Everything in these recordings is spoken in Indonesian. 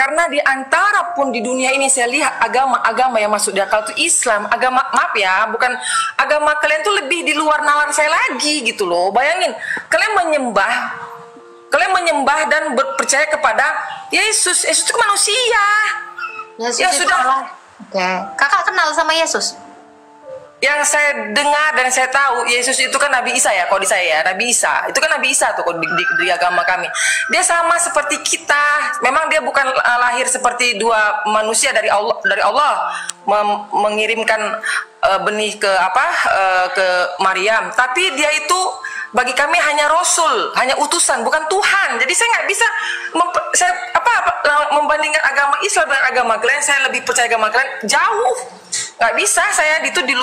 Karena di antara pun di dunia ini saya lihat agama-agama yang masuk di akal itu Islam, agama maaf ya, bukan agama kalian tuh lebih di luar nalar saya lagi gitu loh. Bayangin, kalian menyembah dan percaya kepada Yesus. Yesus itu manusia. Yesus Ya itu sudah. Allah. Oke. Kakak kenal sama Yesus? Yang saya dengar dan saya tahu Yesus itu kan Nabi Isa ya, kalau di saya ya, Nabi Isa itu kan Nabi Isa tuh di agama kami. Dia sama seperti kita. Memang dia bukan lahir seperti dua manusia dari Allah mengirimkan benih ke ke Maryam, tapi dia itu bagi kami hanya Rasul, hanya utusan, bukan Tuhan. Jadi saya nggak bisa membandingkan agama Islam dengan agama kalian. Saya lebih percaya agama kalian jauh. Nggak bisa, saya itu di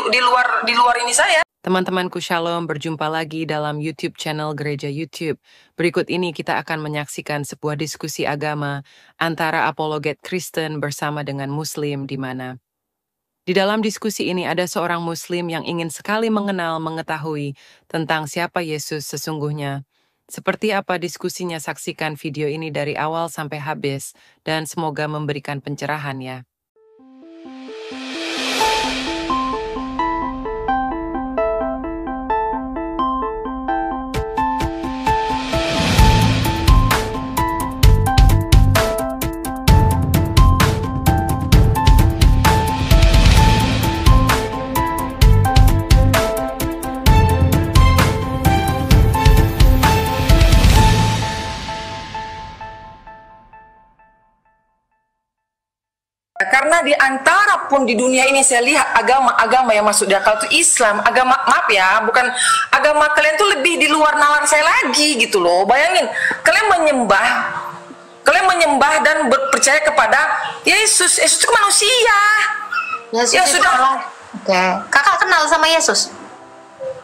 luar ini saya. Teman-temanku Shalom, berjumpa lagi dalam YouTube channel Gereja YouTube. Berikut ini kita akan menyaksikan sebuah diskusi agama antara apologet Kristen bersama dengan Muslim di mana di dalam diskusi ini ada seorang Muslim yang ingin sekali mengetahui tentang siapa Yesus sesungguhnya. Seperti apa diskusinya, saksikan video ini dari awal sampai habis dan semoga memberikan pencerahan ya. Karena di antara pun di dunia ini saya lihat agama-agama yang masuk di akal itu Islam, agama maaf ya, bukan agama kalian tuh lebih di luar nalar saya lagi gitu loh. Bayangin, kalian menyembah dan percaya kepada Yesus. Yesus itu manusia. Yesus Ya itu sudah. Allah. Oke. Kakak kenal sama Yesus?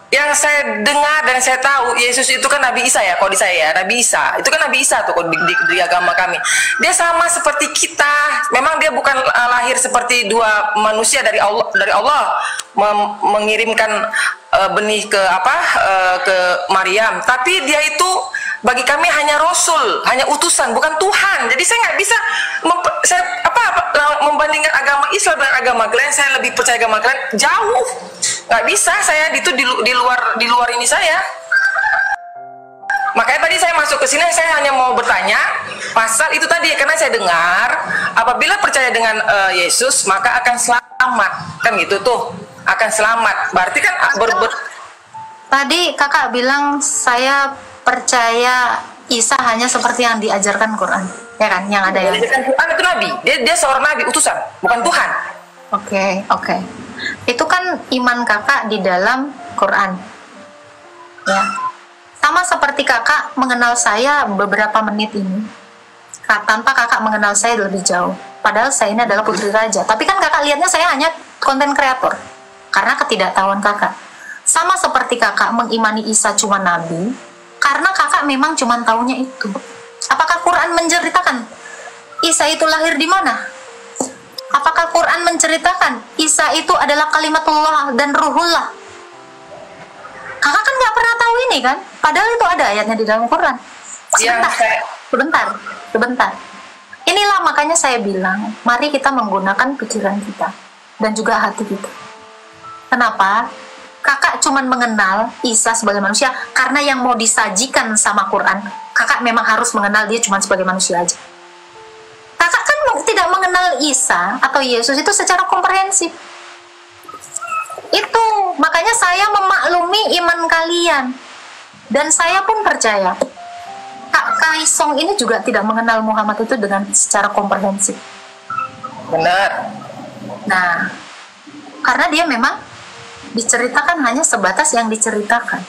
Yang saya dengar dan saya tahu Yesus itu kan Nabi Isa ya, kalau di saya ya, Nabi Isa itu kan Nabi Isa tuh di agama kami. Dia sama seperti kita. Memang dia bukan lahir seperti dua manusia dari Allah mengirimkan benih ke ke Maryam, tapi dia itu bagi kami hanya Rasul, hanya utusan, bukan Tuhan. Jadi saya nggak bisa membandingkan agama Islam dengan agama kalian. Saya lebih percaya agama kalian jauh. Nggak bisa, saya itu di luar ini saya. Makanya tadi saya masuk ke sini, saya hanya mau bertanya pasal itu tadi, karena saya dengar apabila percaya dengan Yesus maka akan selamat, kan gitu tuh, akan selamat. Berarti kan Tadi kakak bilang saya percaya Isa hanya seperti yang diajarkan Quran, ya kan? Yang ada yang diajarkan Quran itu Nabi, dia seorang Nabi utusan, bukan Tuhan. Oke. Itu kan iman kakak di dalam Quran, ya. Sama seperti kakak mengenal saya beberapa menit ini, tanpa kakak mengenal saya lebih jauh. Padahal saya ini adalah putri raja. Tapi kan kakak lihatnya saya hanya konten kreator, karena ketidaktahuan kakak. Sama seperti kakak mengimani Isa cuma nabi, karena kakak memang cuma tahunya itu. Apakah Quran menceritakan Isa itu lahir di mana? Apakah Quran menceritakan Isa itu adalah kalimatullah dan ruhullah? Kakak kan nggak pernah tahu ini kan? Padahal itu ada ayatnya di dalam Quran. Sebentar. Inilah makanya saya bilang, mari kita menggunakan pikiran kita dan juga hati kita. Kenapa? Kakak cuma mengenal Isa sebagai manusia karena yang mau disajikan sama Quran, kakak memang harus mengenal dia cuma sebagai manusia aja. Kakak kan tidak mengenal Isa atau Yesus itu secara komprehensif. Itu makanya saya memaklumi iman kalian, dan saya pun percaya Kak Kaisong ini juga tidak mengenal Muhammad itu dengan secara komprehensif. Benar. Nah, karena dia memang diceritakan hanya sebatas yang diceritakan,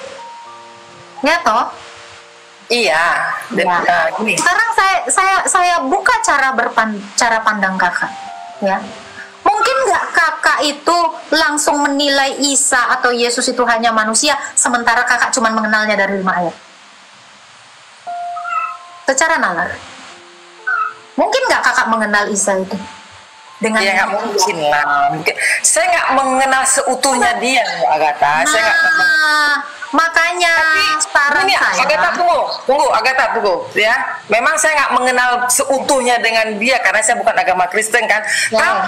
ya toh? Iya. Ya. Gini. Sekarang saya buka cara pandang kakak, ya. Mungkin nggak kakak itu langsung menilai Isa atau Yesus itu hanya manusia, sementara kakak cuma mengenalnya dari 5 ayat. Secara nalar, mungkin nggak kakak mengenal Isa itu dengan ya nggak mungkin lah. Saya nggak mengenal seutuhnya dia, Agatha. Saya nggak Makanya saran Ini saya. Agatha, tunggu, Agatha, tunggu, ya. Memang saya nggak mengenal seutuhnya dengan dia karena saya bukan agama Kristen kan. Ya.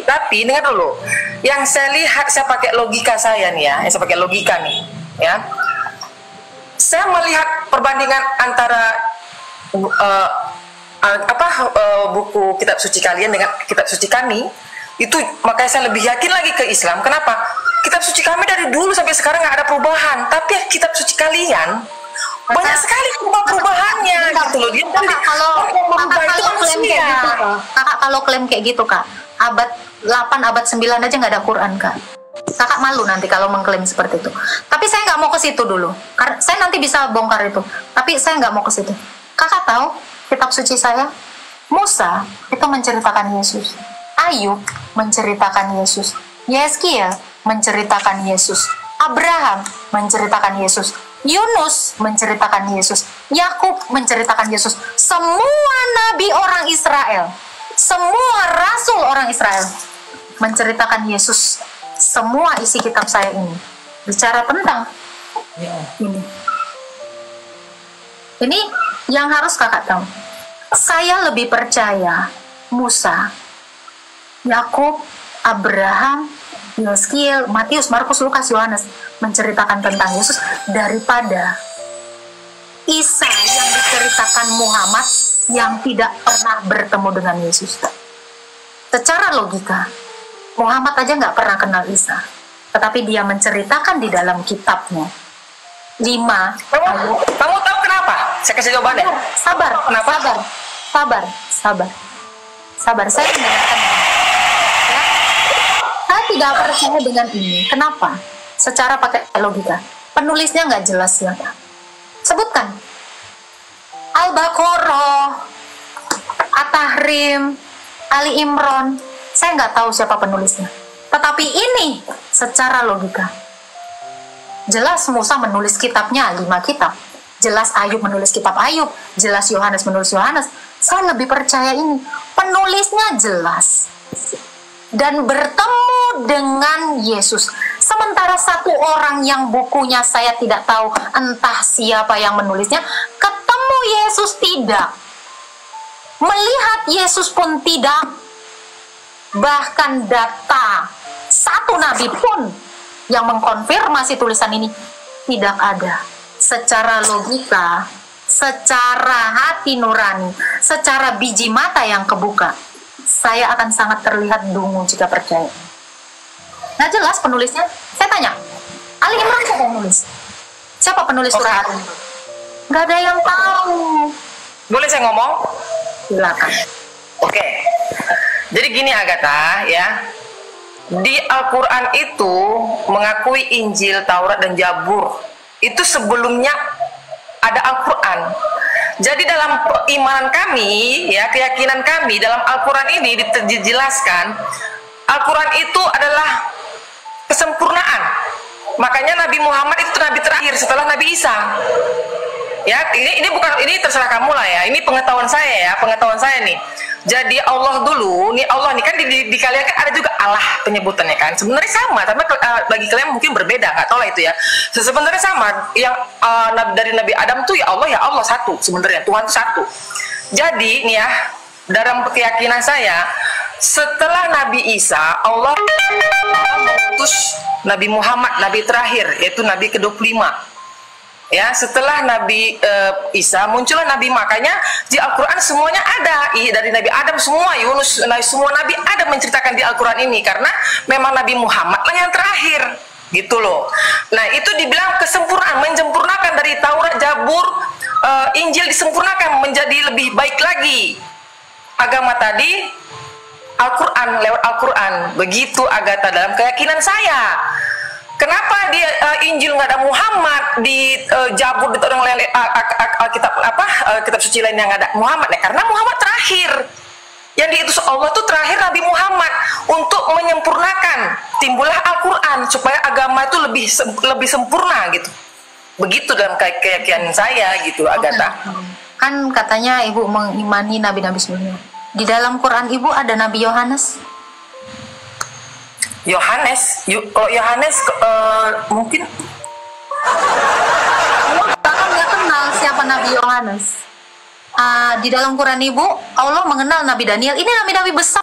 Tapi dengar dulu. Yang saya lihat, saya pakai logika saya nih ya. Saya pakai logika nih, ya. Saya melihat perbandingan antara buku kitab suci kalian dengan kitab suci kami. Itu makanya saya lebih yakin lagi ke Islam. Kenapa? Kitab suci kami dari dulu sampai sekarang nggak ada perubahan, tapi kitab suci kalian banyak sekali perubahannya gitu loh. Dia Kakak kalau merubah itu klaim kayak manusia. gitu, Kakak kalau klaim kayak gitu, Kak, abad 8, abad 9 aja nggak ada Quran, Kak. Kakak malu nanti kalau mengklaim seperti itu. Tapi saya nggak mau ke situ dulu. Karena saya nanti bisa bongkar itu. Tapi saya nggak mau ke situ. Kakak tahu kitab suci saya? Musa itu menceritakan Yesus. Ayub menceritakan Yesus. Yeskiel menceritakan Yesus. Abraham menceritakan Yesus. Yunus menceritakan Yesus. Yakub menceritakan Yesus. Semua nabi orang Israel, semua rasul orang Israel menceritakan Yesus. Semua isi kitab saya ini bicara tentang ini. Ini yang harus kakak tahu. Saya lebih percaya Musa, Yakub, Abraham, Yeskiel, Matius, Markus, Lukas, Yohanes menceritakan tentang Yesus daripada Isa yang diceritakan Muhammad yang tidak pernah bertemu dengan Yesus. Secara logika, Muhammad aja nggak pernah kenal Isa, tetapi dia menceritakan di dalam kitabnya 5. Kamu tahu kenapa? Saya kasih jawabannya. Sabar, Kenapa? Sabar. Saya mendengarkan. Ya. Saya tidak percaya dengan ini. Kenapa? Secara pakai logika. Penulisnya nggak jelas ya, Pak. Sebutkan. Al-Baqarah, At-Tahrim, Ali Imran. Saya nggak tahu siapa penulisnya. Tetapi ini secara logika. Jelas Musa menulis kitabnya 5 kitab. Jelas Ayub menulis kitab Ayub. Jelas Yohanes menulis Yohanes. Saya lebih percaya ini. Penulisnya jelas. Dan bertemu dengan Yesus. Sementara satu orang yang bukunya saya tidak tahu entah siapa yang menulisnya, ketemu Yesus tidak. Melihat Yesus pun tidak. Bahkan data satu nabi pun yang mengkonfirmasi tulisan ini tidak ada. Secara logika, secara hati nurani, secara biji mata yang kebuka, saya akan sangat terlihat dungu jika percaya. Nah jelas penulisnya, saya tanya, Ali Imran siapa yang nulis? Siapa penulis surah Ali? Gak ada yang tahu. Boleh saya ngomong? Silakan. Oke. Jadi gini Agatha, ya. Di Al-Quran itu mengakui Injil, Taurat, dan Zabur. Itu sebelumnya ada Al-Quran. Jadi dalam iman kami, ya, keyakinan kami dalam Al-Quran ini dijelaskan, Al-Quran itu adalah kesempurnaan. Makanya Nabi Muhammad itu nabi terakhir setelah Nabi Isa. Ya, ini bukan, ini terserah kamu lah ya. Ini pengetahuan saya ya, pengetahuan saya nih. Jadi Allah dulu, nih Allah nih kan di kalian kan ada juga Allah penyebutannya kan. Sebenarnya sama, tapi bagi kalian mungkin berbeda, nggak tahu lah itu ya. Sebenarnya sama. Yang dari Nabi Adam tuh ya Allah satu sebenarnya, Tuhan tuh satu. Jadi nih ya, dalam keyakinan saya, setelah Nabi Isa, Allah mengutus Nabi Muhammad, Nabi terakhir, yaitu Nabi ke-25. Ya, setelah Nabi Isa muncullah Nabi, makanya di Al-Quran semuanya ada, dari Nabi Adam semua, Yunus, semua Nabi ada menceritakan di Al-Quran ini, karena memang Nabi Muhammad lah yang terakhir, gitu loh. Nah itu dibilang kesempurnaan, menyempurnakan dari Taurat, Zabur, Injil disempurnakan menjadi lebih baik lagi. Agama tadi Al-Quran, lewat Al-Quran, begitu Agatha dalam keyakinan saya. Kenapa di Injil nggak ada Muhammad, di Zabur, di kitab kitab suci lain yang ada Muhammad? Ya, karena Muhammad terakhir, yang diutus Allah tuh terakhir Nabi Muhammad untuk menyempurnakan. Timbullah Al-Quran supaya agama itu lebih sempurna gitu. Begitu dalam keyakinan saya gitu, Agatha. Kan katanya ibu mengimani nabi-nabi sebelumnya. Di dalam Quran ibu ada Nabi Yohanes. Yohanes, kalau Yohanes mungkin Bahkan nggak kenal siapa Nabi Yohanes. Di dalam Quran Ibu, Allah mengenal Nabi Daniel. Ini nabi-nabi besar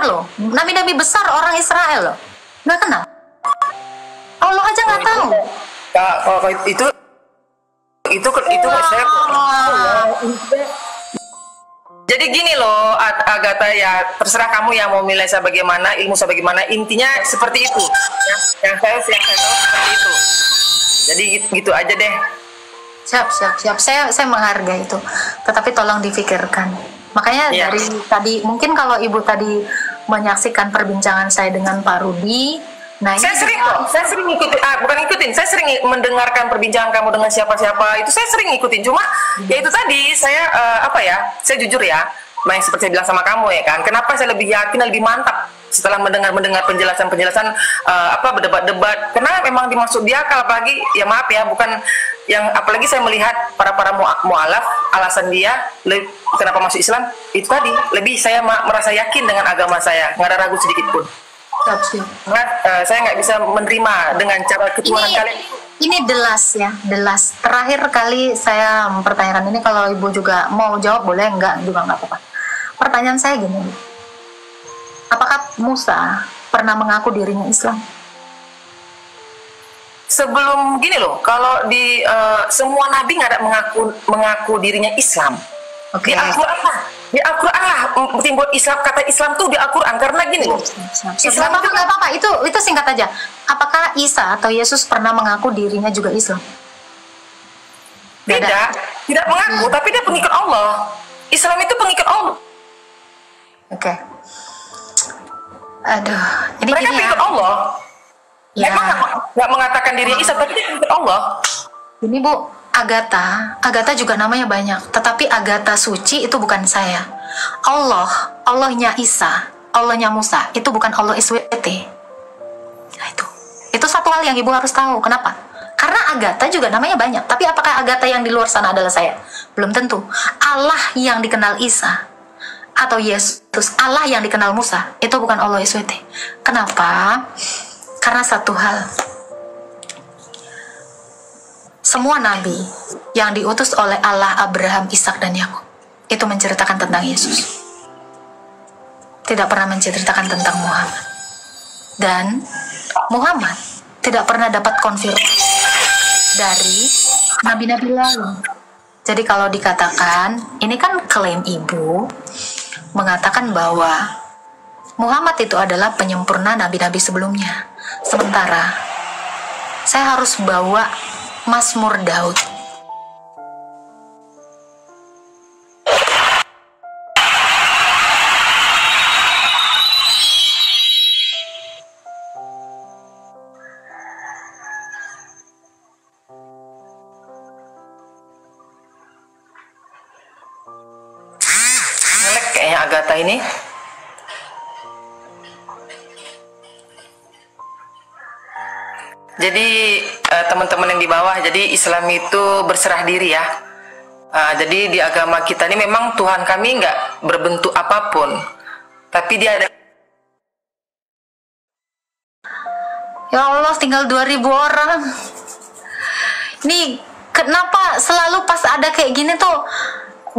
loh, nabi-nabi besar orang Israel loh, nggak kenal. Allah aja nggak tahu. Kalau itu saya. Jadi gini loh, Agatha, ya terserah kamu yang mau milih saya bagaimana, ilmu saya bagaimana, intinya seperti itu. Yang saya tahu seperti itu. Jadi gitu aja deh. Siap. Saya menghargai itu. Tetapi tolong difikirkan. Makanya Ya. dari tadi, mungkin kalau Ibu tadi menyaksikan perbincangan saya dengan Pak Rudi, nah Saya sering ngikutin, bukan ngikutin, saya sering mendengarkan perbincangan kamu dengan siapa-siapa, itu saya sering ngikutin, cuma ya itu tadi, saya saya jujur ya, yang seperti saya bilang sama kamu ya kan, kenapa saya lebih yakin, lebih mantap setelah mendengar penjelasan-penjelasan berdebat-debat, karena memang dimaksud dia, apalagi ya maaf ya, bukan yang apalagi saya melihat para mu'alaf, alasan dia kenapa masuk Islam, itu tadi, lebih saya merasa yakin dengan agama saya, nggak ada ragu sedikit pun. Siap. Saya nggak bisa menerima dengan cara ketuhanan kalian. Ini delas. Terakhir kali saya mempertanyakan ini, kalau Ibu juga mau jawab boleh, enggak juga nggak apa-apa. Pertanyaan saya gini, apakah Musa pernah mengaku dirinya Islam? Sebelum gini loh, kalau di semua nabi nggak ada mengaku dirinya Islam. Oke. Di Al-Quran lah timbul Islam, kata Islam tuh di Al-Quran, karena gini loh. Islam nggak apa-apa, itu singkat aja. Apakah Isa atau Yesus pernah mengaku dirinya juga Islam? Tidak mengaku, tapi dia pengikut Allah. Islam itu pengikut Allah. Oke. Aduh, ini Mereka gini pengikut ya. Allah. Ya. Memang nggak mengatakan dirinya Islam, tapi dia pengikut Allah. Ini Bu, Agatha juga namanya banyak, tetapi Agatha suci itu bukan saya. Allahnya Isa, Allahnya Musa, itu bukan Allah SWT. Nah itu satu hal yang Ibu harus tahu. Kenapa? Karena Agatha juga namanya banyak, tapi apakah Agatha yang di luar sana adalah saya? Belum tentu. Allah yang dikenal Isa atau Yesus, Allah yang dikenal Musa, itu bukan Allah SWT. Kenapa? Karena satu hal, semua nabi yang diutus oleh Allah, Abraham, Ishak, dan Yakub itu menceritakan tentang Yesus, tidak pernah menceritakan tentang Muhammad. Dan Muhammad tidak pernah dapat konfirmasi dari nabi-nabi lain. Jadi kalau dikatakan, ini kan klaim Ibu mengatakan bahwa Muhammad itu adalah penyempurna nabi-nabi sebelumnya. Sementara saya harus bawa Mazmur Daud. Ngelek kayaknya Agatha ini. Jadi teman-teman yang di bawah, jadi Islam itu berserah diri ya. Jadi di agama kita ini memang Tuhan kami nggak berbentuk apapun, tapi dia ada. Ya Allah, tinggal 2000 orang. Ini kenapa selalu pas ada kayak gini tuh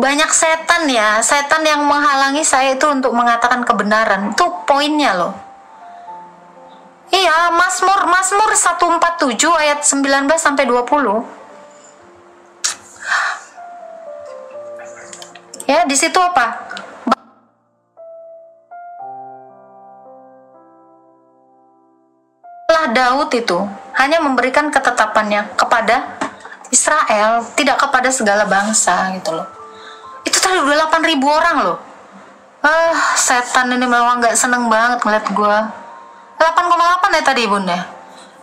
banyak setan ya, setan yang menghalangi saya itu untuk mengatakan kebenaran. Itu poinnya loh. Iya, Mazmur 147 ayat 19 sampai 20. Ya, di situ apa? Daud itu hanya memberikan ketetapannya kepada Israel, tidak kepada segala bangsa gitu loh. Itu tadi udah 8.000 orang loh. Setan ini memang nggak seneng banget ngeliat gue. 8,8 ya tadi Bunda.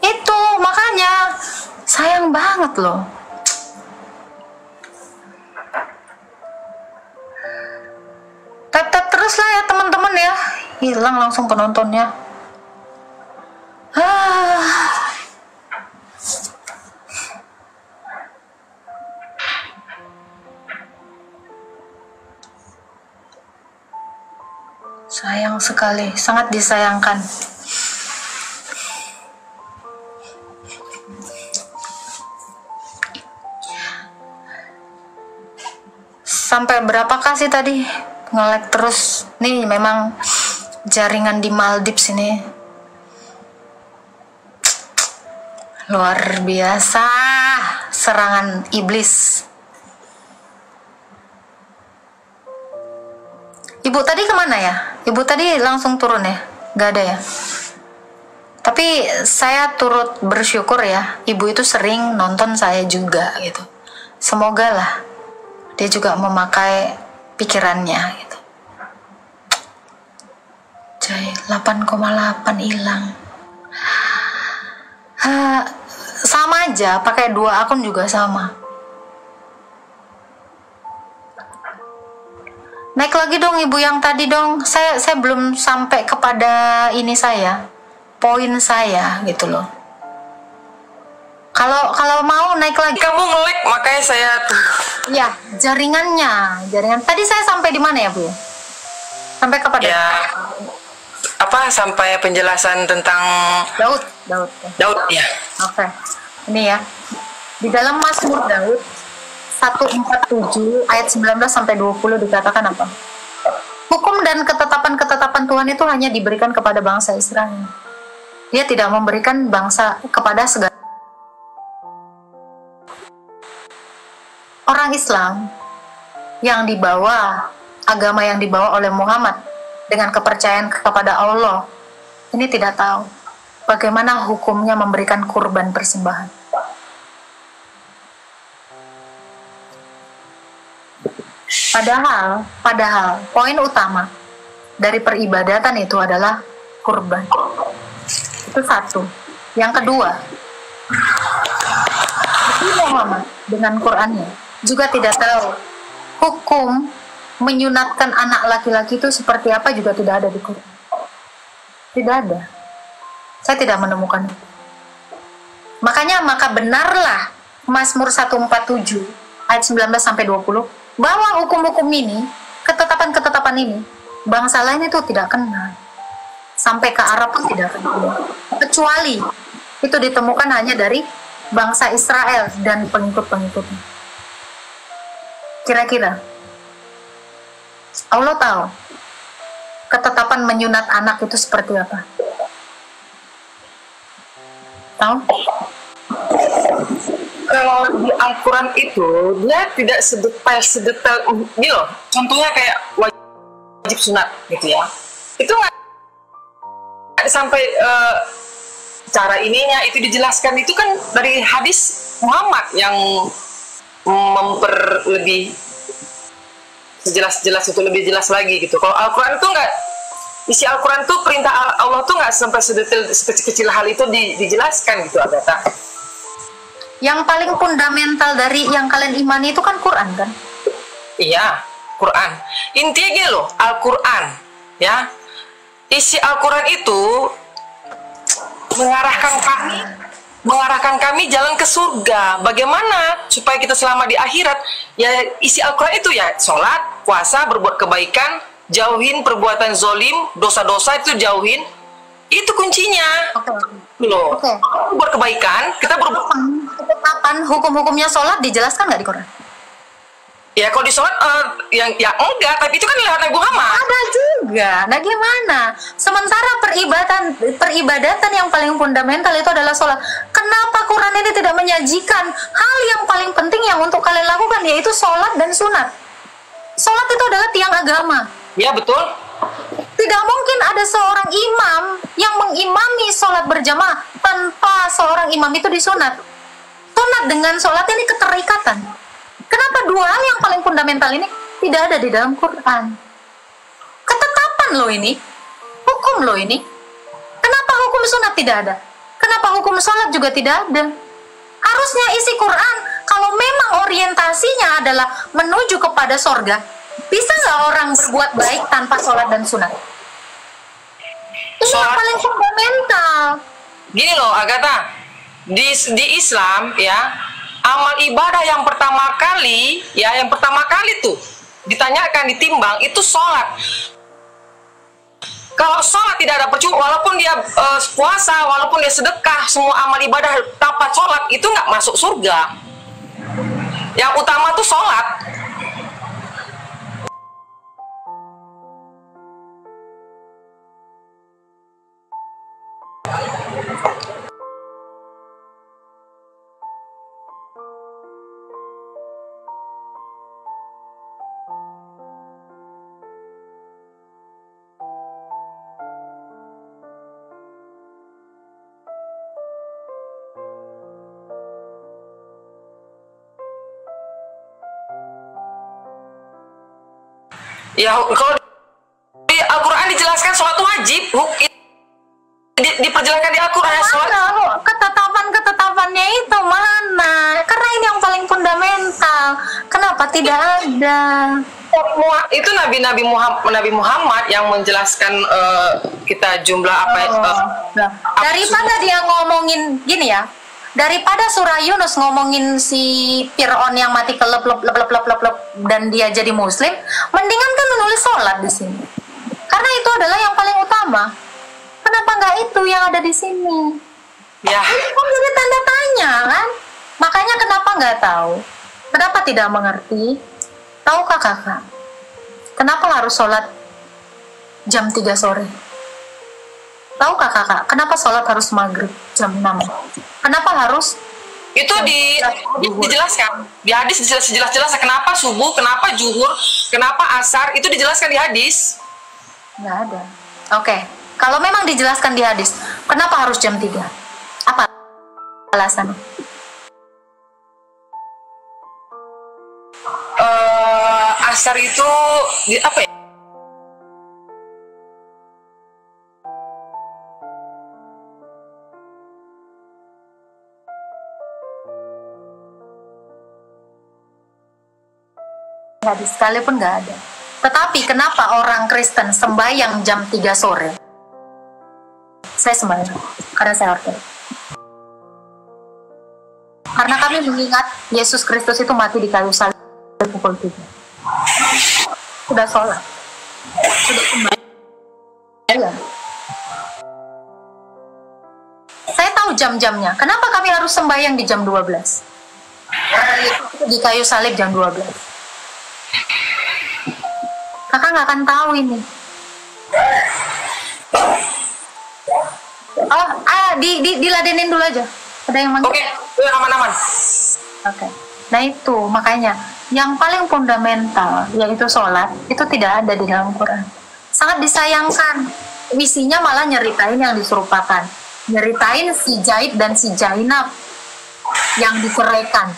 Itu makanya sayang banget loh. Tap-tap terus lah ya teman-teman ya. Hilang langsung penontonnya. Sayang sekali, sangat disayangkan. Sampai berapakah sih tadi? Nge-lag terus. Nih memang jaringan di Maldives ini luar biasa. Serangan iblis. Ibu tadi kemana ya? Ibu tadi langsung turun ya? Gak ada ya? Tapi saya turut bersyukur ya, ibu itu sering nonton saya juga gitu. Semoga lah dia juga memakai pikirannya gitu. Coy, 8,8 hilang. Sama aja, pakai 2 akun juga sama. Naik lagi dong ibu yang tadi dong. Saya belum sampai kepada ini poin saya gitu loh. Kalau mau naik lagi. Kamu nge-lag makanya saya tuh. Ya, jaringan. Tadi saya sampai di mana ya, Bu? Sampai kepada Ya, sampai penjelasan tentang Daud ya. Oke. Ini ya. Di dalam Mazmur Daud 147 ayat 19 sampai 20 dikatakan apa? Hukum dan ketetapan-ketetapan Tuhan itu hanya diberikan kepada bangsa Israel. Dia tidak memberikan bangsa kepada segala orang Islam yang dibawa, agama yang dibawa oleh Muhammad dengan kepercayaan kepada Allah. Ini tidak tahu bagaimana hukumnya memberikan kurban persembahan. Padahal poin utama dari peribadatan itu adalah kurban. Itu satu. Yang kedua, Nabi Muhammad dengan Qurannya juga tidak tahu hukum menyunatkan anak laki-laki itu seperti apa, juga tidak ada di Quran. Tidak ada. Saya tidak menemukan itu. Maka benarlah Mazmur 147 ayat 19 sampai 20 bahwa hukum-hukum ini, ketetapan-ketetapan ini, bangsa lain itu tidak kenal. Sampai ke Arab pun tidak kenal. Kecuali itu ditemukan hanya dari bangsa Israel dan pengikut-pengikutnya. Kira-kira Allah tahu ketetapan menyunat anak itu seperti apa? Tahu? Kalau di Al-Quran itu dia tidak sedetail ini loh. Contohnya kayak wajib sunat gitu ya. Itu nggak sampai cara ininya itu dijelaskan, itu kan dari hadis Muhammad yang memperlebih sejelas-jelas, itu lebih jelas lagi gitu. Kalau Al-Quran itu nggak, isi Al-Quran tuh perintah Allah tuh nggak sampai sedetail sekecil-kecil hal itu dijelaskan gitu, Agatha. Yang paling fundamental dari yang kalian imani itu kan Quran kan? Iya, Quran. Intinya gini loh, Al-Quran ya. Isi Al-Quran itu mengarahkan kami jalan ke surga. Bagaimana supaya kita selamat di akhirat? Ya isi Al-Quran itu ya sholat, puasa, berbuat kebaikan, jauhin perbuatan zolim, dosa-dosa itu jauhin. Itu kuncinya. Loh. Buat kebaikan, kita berbuat. Kapan hukum-hukumnya sholat dijelaskan nggak di Quran? Ya kalau di sholat ya enggak, tapi itu kan lewat Nabi Muhammad. Ada juga. Nah gimana? Sementara peribadatan yang paling fundamental itu adalah sholat. Kenapa Quran ini tidak menyajikan hal yang paling penting yang untuk kalian lakukan, yaitu sholat dan sunat? Sholat itu adalah tiang agama. Ya betul. Tidak mungkin ada seorang imam yang mengimami sholat berjamaah tanpa seorang imam itu disunat. Sunat dengan sholat ini keterikatan. Kenapa dua hal yang paling fundamental ini tidak ada di dalam Quran? Ketetapan loh ini, hukum loh ini. Kenapa hukum sunat tidak ada? Kenapa hukum sholat juga tidak ada? Harusnya isi Quran, kalau memang orientasinya adalah menuju kepada sorga, bisa nggak orang berbuat baik tanpa sholat dan sunat? Ini yang paling fundamental. Gini loh Agatha, di Islam ya, amal ibadah yang pertama kali tuh ditanyakan, ditimbang itu sholat. Kalau sholat tidak ada percuma, walaupun dia puasa, walaupun dia sedekah, semua amal ibadah tanpa sholat itu nggak masuk surga. Yang utama tuh sholat. Ya kalau di Al-Quran dijelaskan sholat itu wajib, diperjelaskan di Al-Quran sholat. Mana ketetapan-ketetapannya itu mana? Karena ini yang paling fundamental. Kenapa tidak ada? Itu Nabi Muhammad yang menjelaskan kita jumlah apa daripada dia ngomongin gini ya, daripada surah Yunus ngomongin si Fir'aun yang mati kelep dan dia jadi muslim, mendingan kan menulis sholat di sini. Karena itu adalah yang paling utama. Kenapa nggak itu yang ada di sini? Ya. Ini kan jadi tanda tanya kan? Makanya kenapa nggak tahu? Kenapa tidak mengerti? Tahukah kakak? Kenapa harus sholat jam 3 sore? Tahukah kakak? Kenapa sholat harus maghrib jam 6? Kenapa harus? Itu dijelaskan. Di hadis jelas-jelas kenapa subuh, kenapa zuhur, kenapa asar, itu dijelaskan di hadis. Nggak ada. Oke. Kalau memang dijelaskan di hadis, kenapa harus jam 3? Apa alasannya? Asar itu apa ya? Hadis sekalipun nggak ada. Tetapi kenapa orang Kristen sembahyang jam 3 sore? Saya sembahyang karena saya ortodoks. Karena kami mengingat Yesus Kristus itu mati di kayu salib pukul 3. Sudah sholat, sudah sembahyang. Saya tahu jam-jamnya. Kenapa kami harus sembahyang di jam 12? Di kayu salib jam 12. Kakak nggak akan tahu ini. Oh, diladenin dulu aja. Ada yang manggil? Oke, aman-aman. Oke. Nah itu makanya yang paling fundamental yaitu sholat itu tidak ada di dalam Quran. Sangat disayangkan. Isinya malah nyeritain yang diserupakan. Nyeritain si Zaid dan si Zainab yang diceraikan.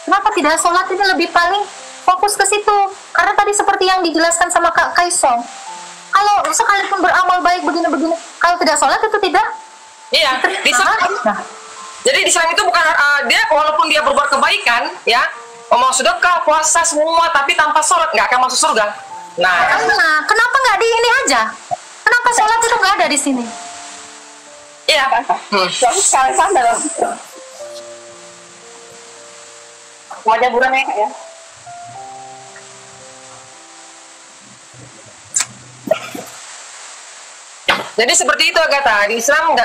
Kenapa tidak sholat ini lebih paling fokus ke situ? Karena tadi seperti yang dijelaskan sama Kak Kaisong, kalau sekalipun beramal baik begini-begini, kalau tidak sholat itu tidak. Iya. Nah. Jadi di Islam itu bukan dia walaupun dia berbuat kebaikan, ya, mau sedekah, puasa semua, tapi tanpa sholat nggak akan masuk surga. Nah, kenapa nggak di ini aja? Kenapa sholat itu nggak ada di sini? Iya. Jadi sekali sandal. Wajah buram ya. Jadi seperti itu Agatha. Di Islam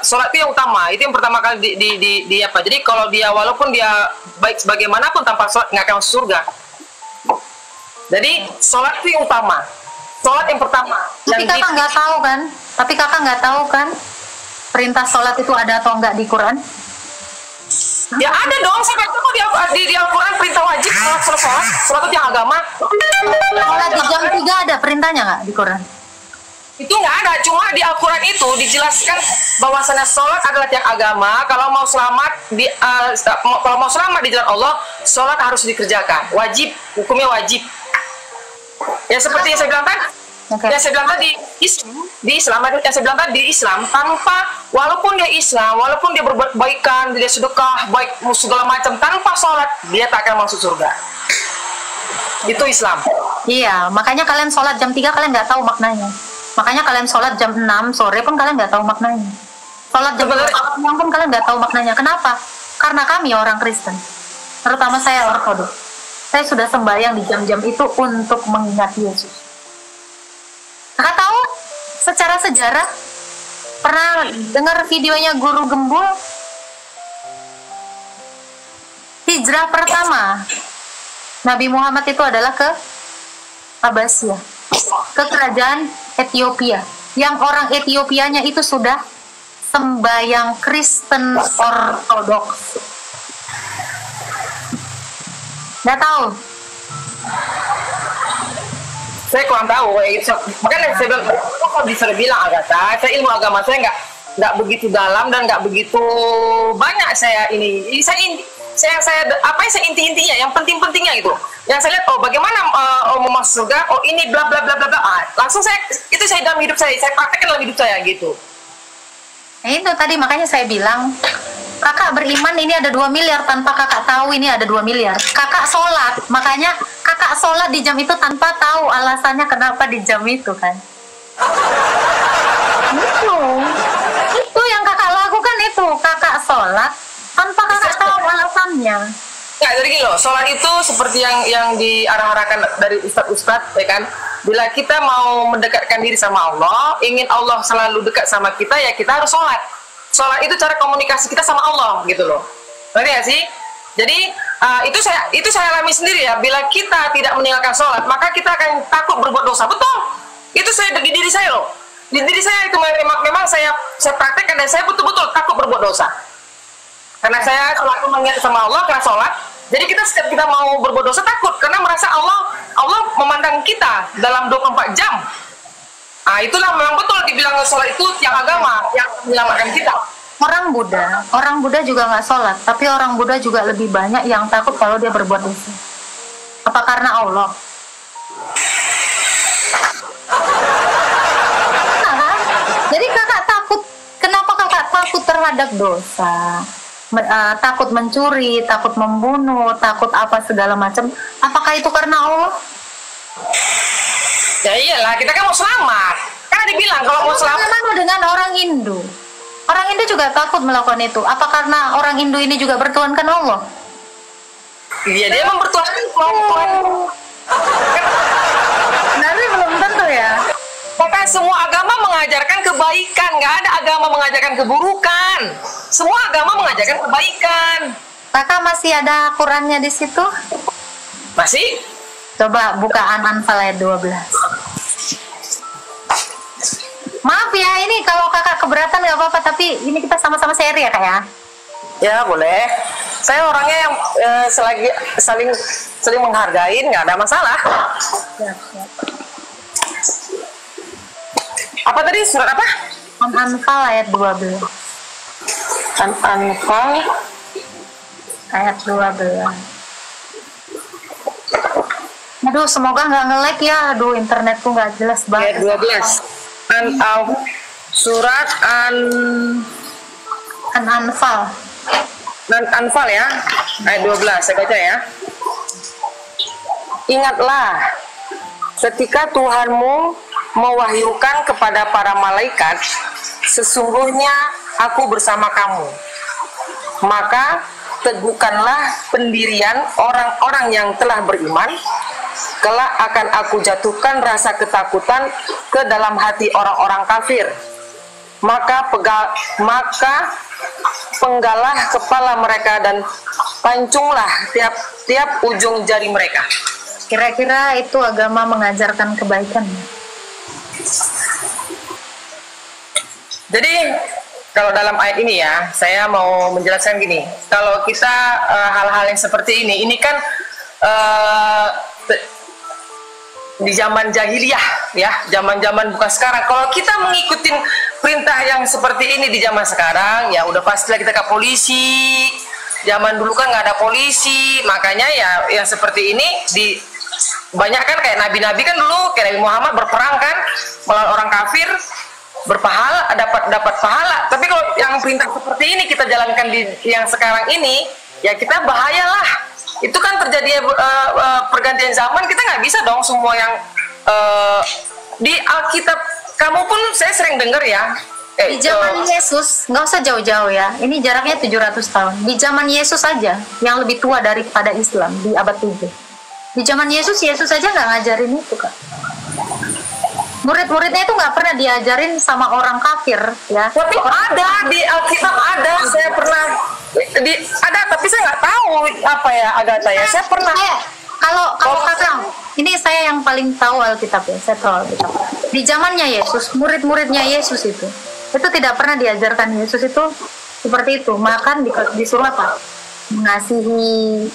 sholat itu yang utama. Itu yang pertama kali di apa? Jadi kalau dia walaupun dia baik sebagaimanapun tanpa sholat nggak akan masuk surga. Jadi sholat itu yang utama. Sholat yang pertama. Tapi kakak nggak tahu kan? Tapi kakak nggak tahu kan? Perintah sholat itu ada atau enggak di Quran? Ya ada dong, saya baca di Al-Quran perintah wajib sholat itu yang agama. Sholat di jam 3 ada perintahnya nggak di Quran? Itu nggak ada, cuma di Al-Quran itu dijelaskan bahwasannya sholat adalah tiang agama. Kalau mau selamat di jalan Allah, sholat harus dikerjakan, wajib, hukumnya wajib. Ya seperti yang saya bilang tadi. Okay. Yang saya bilang tadi di Islam tanpa walaupun dia Islam, walaupun dia berbuat kebaikan, dia sedekah, baik segala macam tanpa sholat dia tak akan masuk surga. Itu Islam. Iya, makanya kalian sholat jam 3 kalian nggak tahu maknanya. Makanya kalian sholat jam 6 sore pun kalian nggak tahu maknanya. Sholat jam 4 siang pun kalian nggak tahu maknanya. Kenapa? Karena kami orang Kristen, terutama saya ortodoks, saya sudah sembahyang di jam-jam itu untuk mengingat Yesus. Kakak tahu secara sejarah pernah dengar videonya Guru Gembul? Hijrah pertama Nabi Muhammad itu adalah ke Abbasiyah, ke kerajaan Ethiopia, yang orang Etiopianya itu sudah sembahyang Kristen Ortodoks. Nggak tahu? Saya kurang tahu, makanya saya bilang, kok bisa bilang Agatha, saya ilmu agama saya nggak begitu dalam dan nggak begitu banyak saya ini. apa yang saya inti-intinya, yang penting-pentingnya itu. Yang saya lihat, oh bagaimana mau masuk surga, oh ini bla bla bla bla bla. Langsung itu saya dalam hidup saya praktekkan dalam hidup saya gitu. Nah, itu tadi makanya saya bilang, kakak beriman ini ada 2 miliar tanpa kakak tahu ini ada 2 miliar. Kakak sholat, makanya kakak sholat di jam itu tanpa tahu alasannya kenapa di jam itu kan. Itu yang kakak lakukan itu, kakak sholat tanpa kakak tahu alasannya. Nggak, jadi gini loh, sholat itu seperti yang diarah-arahkan dari ustadz-ustadz, ya kan? Bila kita mau mendekatkan diri sama Allah, ingin Allah selalu dekat sama kita, ya kita harus sholat. Sholat itu cara komunikasi kita sama Allah, gitu loh. Ngerti nggak sih? Jadi itu saya alami sendiri ya. Bila kita tidak meninggalkan sholat, maka kita akan takut berbuat dosa. Betul. Itu saya di diri saya loh. Di diri saya itu memang saya praktekkan dan saya betul-betul takut berbuat dosa. Karena saya selalu mengingat sama Allah karena sholat. Jadi kita setiap kita mau berbuat dosa takut karena merasa Allah memandang kita dalam 24 jam. Itulah memang betul dibilang sholat itu tiang agama yang menyelamatkan kita. Orang Buddha juga nggak sholat, tapi orang Buddha juga lebih banyak yang takut kalau dia berbuat dosa. Apa karena Allah? Nah, jadi kakak takut. Kenapa kakak takut terhadap dosa? Takut mencuri, takut membunuh, takut apa segala macam. Apakah itu karena Allah? Ya iyalah, kita kan mau selamat. Kan dibilang kalau mau selamat. Bagaimana dengan orang Hindu? Orang Hindu juga takut melakukan itu. Apa karena orang Hindu ini juga bertuhankan Allah? Iya, dia mempertuhankan Tuhan. Tapi belum tentu ya. Maka semua agama mengajarkan kebaikan, nggak ada agama mengajarkan keburukan. Semua agama mengajarkan kebaikan. Kakak masih ada Qurannya di situ? Masih? Coba buka An-Anfal ayat 12. Maaf ya, ini kalau kakak keberatan nggak apa-apa, tapi ini kita sama-sama share ya kak ya? Ya boleh. Saya orangnya yang saling menghargai, nggak ada masalah. Siap, siap. Apa tadi, surat apa? An-Anfal ayat 12. An-Anfal Ayat 12. Aduh, semoga nggak nge-lag ya. Aduh, internetku nggak jelas banget. ayat 12. Surat An-Anfal. An-Anfal ya, ayat 12, saya baca ya. Ingatlah ketika Tuhanmu mewahyukan kepada para malaikat, sesungguhnya aku bersama kamu. Maka teguhkanlah pendirian orang-orang yang telah beriman. Kelak akan aku jatuhkan rasa ketakutan ke dalam hati orang-orang kafir. Maka penggalah kepala mereka dan pancunglah tiap ujung jari mereka. Kira-kira itu agama mengajarkan kebaikan. Jadi kalau dalam ayat ini ya, saya mau menjelaskan gini. Kalau kita hal-hal yang seperti ini kan di zaman jahiliyah ya, zaman-zaman bukan sekarang. Kalau kita mengikuti perintah yang seperti ini di zaman sekarang, ya udah pastilah kita ke polisi. Zaman dulu kan nggak ada polisi, makanya ya yang seperti ini banyak kan kayak nabi-nabi kan dulu, kayak Nabi Muhammad berperang kan melawan orang kafir, berpahala, dapat pahala. Tapi kalau yang perintah seperti ini kita jalankan di yang sekarang ini, ya kita bahayalah. Itu kan terjadi pergantian zaman, kita nggak bisa dong semua yang di Alkitab. Kamu pun saya sering dengar ya. Di zaman Yesus, nggak usah jauh-jauh ya. Ini jaraknya 700 tahun. Di zaman Yesus saja, yang lebih tua daripada Islam di abad 7. Di zaman Yesus aja nggak ngajarin itu kan. Murid-muridnya itu nggak pernah diajarin sama orang kafir ya. Tapi ada di Alkitab ada, saya pernah ada, tapi saya nggak tahu apa ya Agatha ya. Saya pernah. Kalau kakak, ini saya yang paling tahu Alkitab ya. Saya tahu Alkitab. Di zamannya Yesus, murid-muridnya Yesus itu tidak pernah diajarkan Yesus itu seperti itu. Makan disuruh apa? Mengasihi,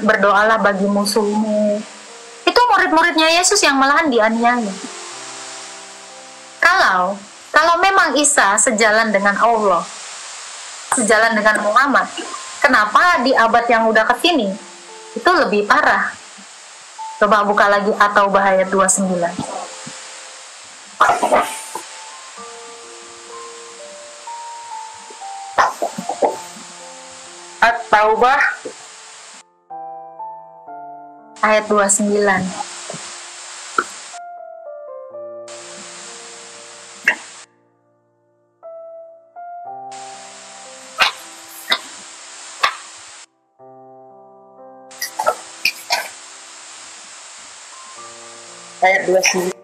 berdoalah bagi musuhmu. Itu murid-muridnya Yesus yang malahan dianiaya. Kalau memang Isa sejalan dengan Allah, sejalan dengan Muhammad, kenapa di abad yang udah kesini itu lebih parah. Coba buka lagi At-Taubah ayat 29. At-Taubah ayat 29. ayat 29.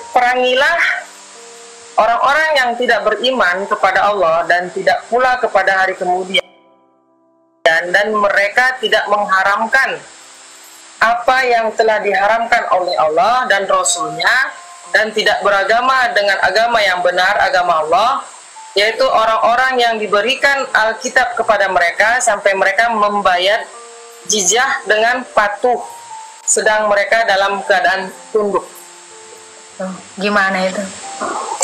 Perangilah orang-orang yang tidak beriman kepada Allah dan tidak pula kepada hari kemudian, dan mereka tidak mengharamkan apa yang telah diharamkan oleh Allah dan Rasul-Nya, dan tidak beragama dengan agama yang benar, agama Allah, yaitu orang-orang yang diberikan Alkitab kepada mereka sampai mereka membayar jizyah dengan patuh, sedang mereka dalam keadaan tunduk. Gimana itu?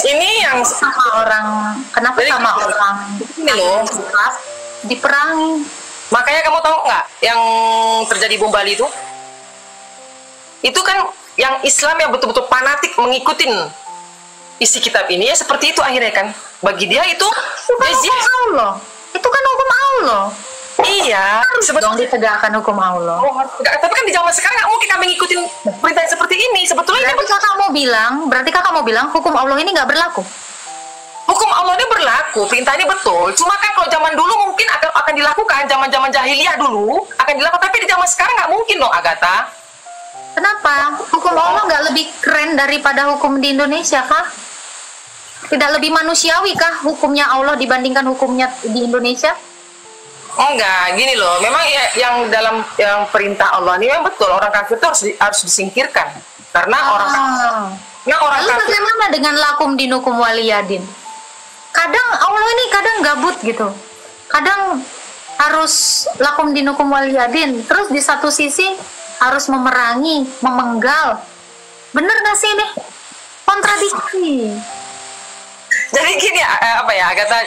Ini yang Sama orang, kenapa Jadi, sama orang ini loh. diperangi? Makanya kamu tahu nggak yang terjadi bom Bali itu? Itu kan yang Islam yang betul-betul fanatik mengikutin isi kitab ini, ya seperti itu akhirnya kan. Bagi dia itu Itu kan hukum Allah. Itu kan hukum Allah. iya, Harus dong ditegakkan hukum Allah. Tapi kan di zaman sekarang nggak mungkin kami ngikutin perintah yang seperti ini. Sebetulnya ini Berarti kakak mau bilang hukum Allah ini nggak berlaku. hukum Allah ini berlaku, perintah ini betul. Cuma kan kalau zaman dulu mungkin akan dilakukan, zaman jahiliyah dulu akan dilakukan, tapi di zaman sekarang nggak mungkin dong, Agatha. Kenapa? Hukum Allah nggak lebih keren daripada hukum di Indonesia kah? Tidak lebih manusiawi kah hukumnya Allah dibandingkan hukumnya di Indonesia? Enggak, gini loh. Memang ya, yang dalam yang perintah Allah ini memang betul, orang kafir itu harus disingkirkan. Karena orang Lalu kafir. bagaimana dengan lakum dinukum waliyadin? Kadang Allah ini kadang gabut gitu. Kadang harus lakum dinukum waliyadin. Terus di satu sisi harus memerangi, memenggal. Bener gak sih ini? Kontradiksi. Jadi gini, apa ya, Agatha,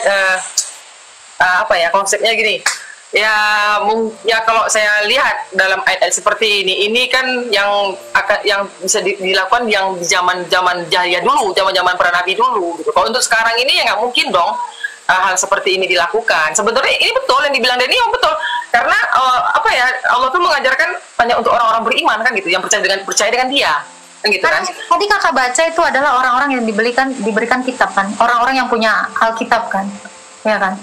apa ya konsepnya gini. Ya kalau saya lihat dalam ayat seperti ini kan yang bisa dilakukan yang di zaman jahiliyah dulu, zaman para nabi dulu gitu. Kalau untuk sekarang ini ya nggak mungkin dong hal seperti ini dilakukan. Sebenarnya ini betul yang dibilang Denny, betul, karena apa ya, Allah tuh mengajarkan hanya untuk orang-orang beriman kan gitu, yang percaya dengan dia kan gitu kan. Tadi kakak baca itu adalah orang-orang yang diberikan kitab kan, orang-orang yang punya Alkitab kan, ya kan.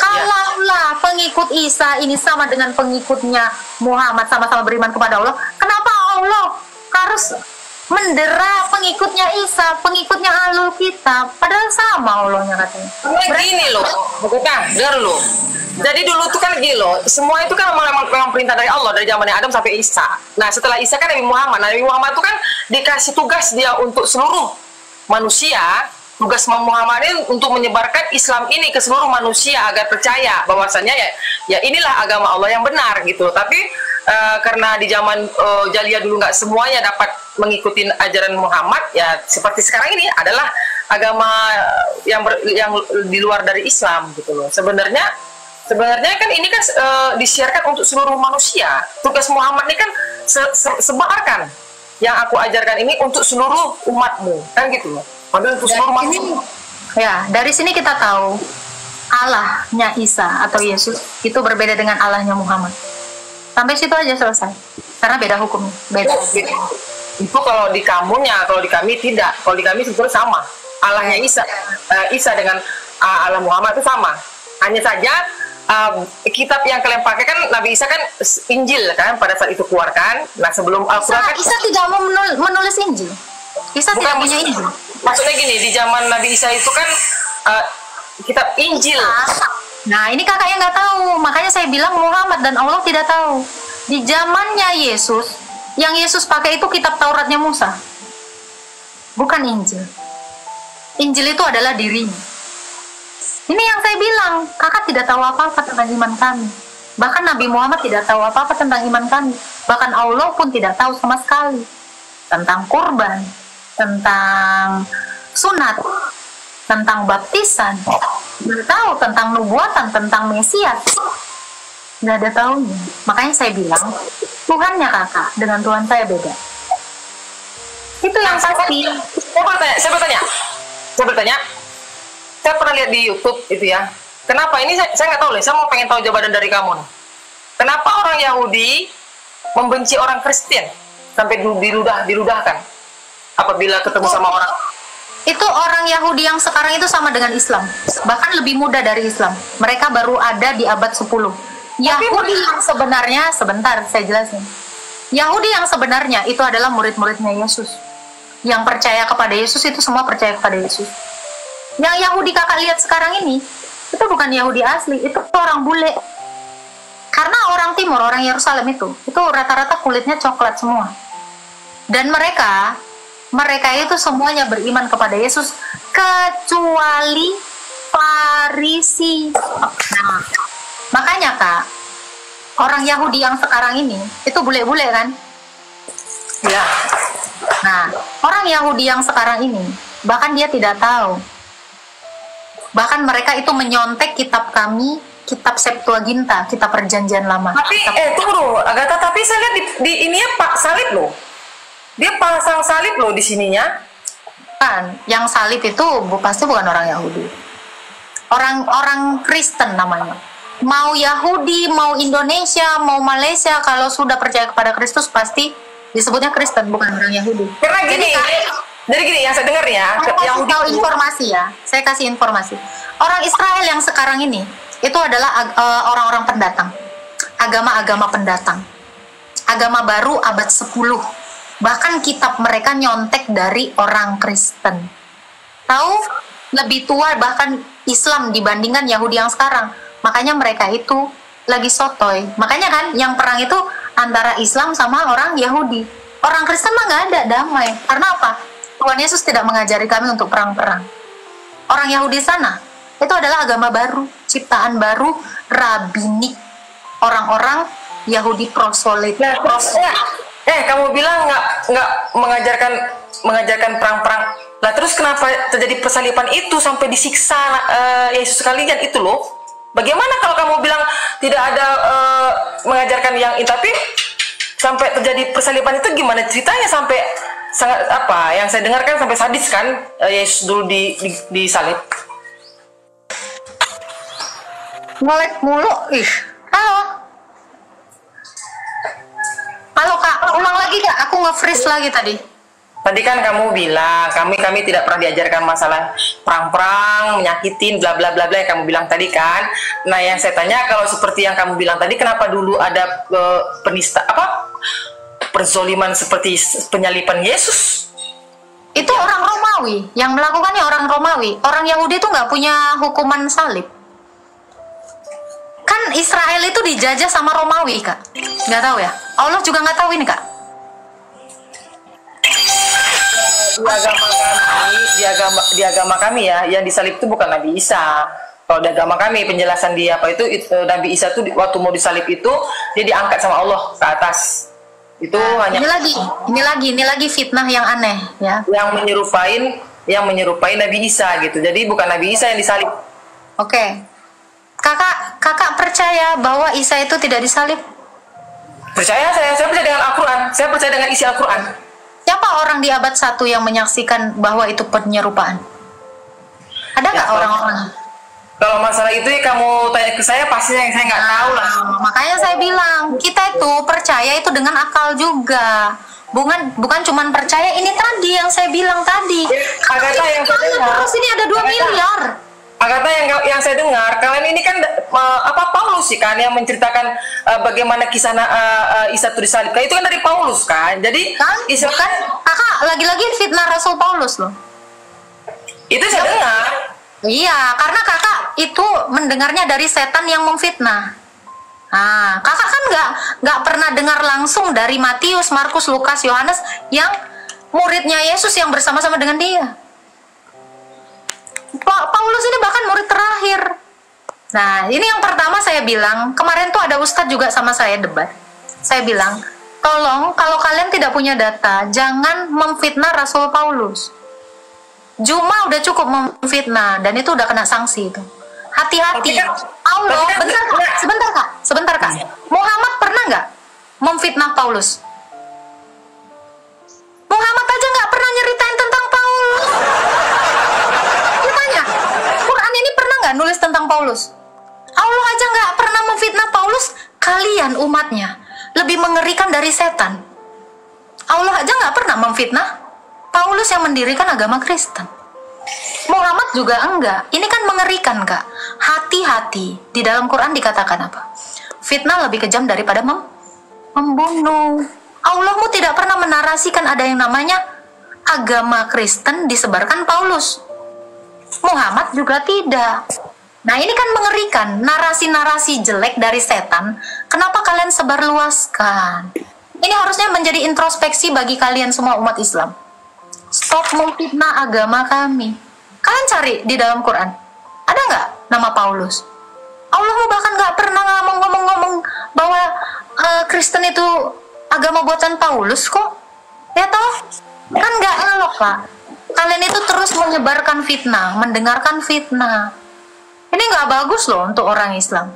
Kalaulah pengikut Isa ini sama dengan pengikutnya Muhammad, sama-sama beriman kepada Allah, kenapa Allah harus mendera pengikutnya Isa, pengikutnya Ahlul Kitab? Padahal sama Allahnya katanya. Gini loh, bukan, dengar loh. Jadi dulu tuh kan gini loh, semua itu kan memang perintah dari Allah dari zamannya Adam sampai Isa. Nah setelah Isa kan Nabi Muhammad. Nabi Muhammad itu kan dikasih tugas dia untuk seluruh manusia. Tugas Muhammad ini untuk menyebarkan Islam ini ke seluruh manusia agar percaya bahwasanya ya inilah agama Allah yang benar gitu. Tapi karena di zaman jahiliyah dulu nggak semuanya dapat mengikuti ajaran Muhammad, ya seperti sekarang ini adalah agama yang di luar dari Islam gitu loh. Sebenarnya kan ini kan disiarkan untuk seluruh manusia. Tugas Muhammad ini kan sebarkan yang aku ajarkan ini untuk seluruh umatmu kan gitu loh. Padahal untuk seluruh manusia. Ya, dari sini kita tahu Allahnya Isa atau Yesus itu berbeda dengan Allahnya Muhammad. Sampai situ aja selesai. Karena beda hukumnya, beda. Itu kalau di kamunya, kalau di kami tidak. Kalau di kami sebetulnya sama. Allahnya Isa dengan Allah Muhammad itu sama. Hanya saja kitab yang kalian pakai kan Nabi Isa kan Injil kan pada saat itu keluarkan. Nah sebelum Al-Quran kan Isa tidak mau menulis Injil. Isa tidak punya Injil. Maksudnya gini, di zaman Nabi Isa itu kan kitab Injil. Nah ini kakak yang nggak tahu, makanya saya bilang Muhammad dan Allah tidak tahu. Di zamannya Yesus, yang Yesus pakai itu kitab Tauratnya Musa, bukan Injil. Injil itu adalah dirinya. Ini yang saya bilang, kakak tidak tahu apa-apa tentang iman kami. Bahkan Nabi Muhammad tidak tahu apa-apa tentang iman kami. Bahkan Allah pun tidak tahu sama sekali tentang kurban, tentang sunat, tentang baptisan, nggak tahu tentang nubuatan, tentang Mesias, nggak ada tahunya. Makanya saya bilang Tuhannya kakak dengan Tuhan saya beda. Itu yang pasti. Saya bertanya, saya pernah lihat di YouTube itu ya. Kenapa ini saya nggak tahu, saya mau pengen tahu jawaban dari kamu nih. Kenapa orang Yahudi membenci orang Kristen sampai diludahkan apabila ketemu sama orang? Itu orang Yahudi yang sekarang itu sama dengan Islam, bahkan lebih muda dari Islam. Mereka baru ada di abad 10. Yahudi yang sebenarnya, sebentar saya jelasin. Yahudi yang sebenarnya itu adalah murid-muridnya Yesus. Yang percaya kepada Yesus itu semua percaya kepada Yesus. Yang Yahudi kakak lihat sekarang ini, itu bukan Yahudi asli, itu orang bule. Karena orang timur, orang Yerusalem itu rata-rata kulitnya coklat semua. Dan mereka itu semuanya beriman kepada Yesus, kecuali Farisi. Nah, makanya kak, orang Yahudi yang sekarang ini, itu bule-bule kan? Ya. Nah, orang Yahudi yang sekarang ini, bahkan dia tidak tahu. Bahkan mereka itu menyontek kitab kami, kitab Septuaginta, kitab Perjanjian Lama. Tapi, tunggu dulu, Agatha, tapi saya lihat di ini ya Pak salib loh. Dia pasang salib loh di sininya. Kan, yang salib itu pasti bukan orang Yahudi. Orang Kristen namanya. Mau Yahudi, mau Indonesia, mau Malaysia, kalau sudah percaya kepada Kristus pasti disebutnya Kristen, bukan orang Yahudi. Karena gini, jadi gini yang saya dengar ya, Yahudi tahu informasi ya. Saya kasih informasi. Orang Israel yang sekarang ini itu adalah orang-orang pendatang. Agama-agama pendatang. Agama baru abad 10. Bahkan kitab mereka nyontek dari orang Kristen. Tahu? Lebih tua bahkan Islam dibandingkan Yahudi yang sekarang. Makanya mereka itu lagi sotoy. Makanya kan yang perang itu antara Islam sama orang Yahudi. Orang Kristen mah nggak ada, damai. Karena apa? Tuhan Yesus tidak mengajari kami untuk perang-perang. Orang Yahudi sana itu adalah agama baru, ciptaan baru, rabinik. Orang-orang Yahudi prosolit. Kamu bilang nggak mengajarkan perang-perang. Lah terus kenapa terjadi persalipan itu sampai disiksa Yesus kalian itu loh? Bagaimana kalau kamu bilang tidak ada mengajarkan yang ini, tapi sampai terjadi persalipan itu gimana ceritanya sampai sangat apa? Yang saya dengarkan sampai sadis kan Yesus dulu disalib. Ngelek mulu, Halo kak, ulang lagi kak, aku nge-freeze lagi tadi. Tadi kan kamu bilang kami tidak pernah diajarkan masalah perang-perang, menyakitin, bla bla bla bla yang kamu bilang tadi kan. Nah yang saya tanya kalau seperti yang kamu bilang tadi, kenapa dulu ada perzoliman seperti penyalipan Yesus? Itu orang Romawi, yang melakukannya orang Romawi. Orang Yahudi itu nggak punya hukuman salib. Kan Israel itu dijajah sama Romawi kak, nggak tahu ya? Allah juga nggak tahu ini kak. Di agama kami ya, yang disalib itu bukan Nabi Isa. Kalau di agama kami penjelasan dia Nabi Isa itu waktu mau disalib itu dia diangkat sama Allah ke atas. Itu hanya ini lagi fitnah yang aneh ya. Yang menyerupai Nabi Isa gitu. Jadi bukan Nabi Isa yang disalib. Oke. Kakak percaya bahwa Isa itu tidak disalib? Percaya saya percaya dengan Al-Quran. Saya percaya dengan isi Al-Quran. Siapa orang di abad 1 yang menyaksikan bahwa itu penyerupaan? Ada nggak orang-orang? Kalau masalah itu kamu tanya ke saya, pasti saya nggak tahu lah. Makanya saya bilang, kita itu percaya itu dengan akal juga. Bukan cuman percaya ini tadi yang saya bilang tadi. Agatha yang saya dengar. Terus ini ada 2 miliar. Agatha yang saya dengar, kalian ini kan Paulus sih kan yang menceritakan bagaimana kisah Isa itu disalib. Itu kan dari Paulus kan. Jadi kan kakak lagi-lagi fitnah Rasul Paulus loh. Itu saya dengar. Iya, karena kakak itu mendengarnya dari setan yang memfitnah. Nah, kakak kan nggak pernah dengar langsung dari Matius, Markus, Lukas, Yohanes yang muridnya Yesus yang bersama-sama dengan dia. Paulus ini bahkan murid terakhir. Nah, ini yang pertama saya bilang, kemarin tuh ada ustadz juga sama saya debat. Saya bilang, tolong kalau kalian tidak punya data, jangan memfitnah Rasul Paulus. Juma udah cukup memfitnah dan itu udah kena sanksi itu. Hati-hati. Allah, sebentar kak. Muhammad pernah nggak memfitnah Paulus? Muhammad aja nggak pernah nyeritain tentang Paulus. Gimana? Quran ini pernah nggak nulis tentang Paulus? Allah aja nggak pernah memfitnah Paulus. Kalian umatnya lebih mengerikan dari setan. Allah aja nggak pernah memfitnah Paulus yang mendirikan agama Kristen. Muhammad juga enggak. Ini kan mengerikan kak. Hati-hati. Di dalam Quran dikatakan apa? Fitnah lebih kejam daripada membunuh. Allahmu tidak pernah menarasikan ada yang namanya agama Kristen disebarkan Paulus. Muhammad juga tidak. Nah ini kan mengerikan. Narasi-narasi jelek dari setan. Kenapa kalian sebarluaskan? Ini harusnya menjadi introspeksi bagi kalian semua umat Islam. Stop memfitnah agama kami. Kalian cari di dalam Quran. Ada nggak nama Paulus? Allahmu bahkan nggak pernah ngomong-ngomong bahwa Kristen itu agama buatan Paulus kok. Ya toh? Kan nggak elok Pak. Kalian itu terus menyebarkan fitnah, mendengarkan fitnah. Ini nggak bagus loh untuk orang Islam.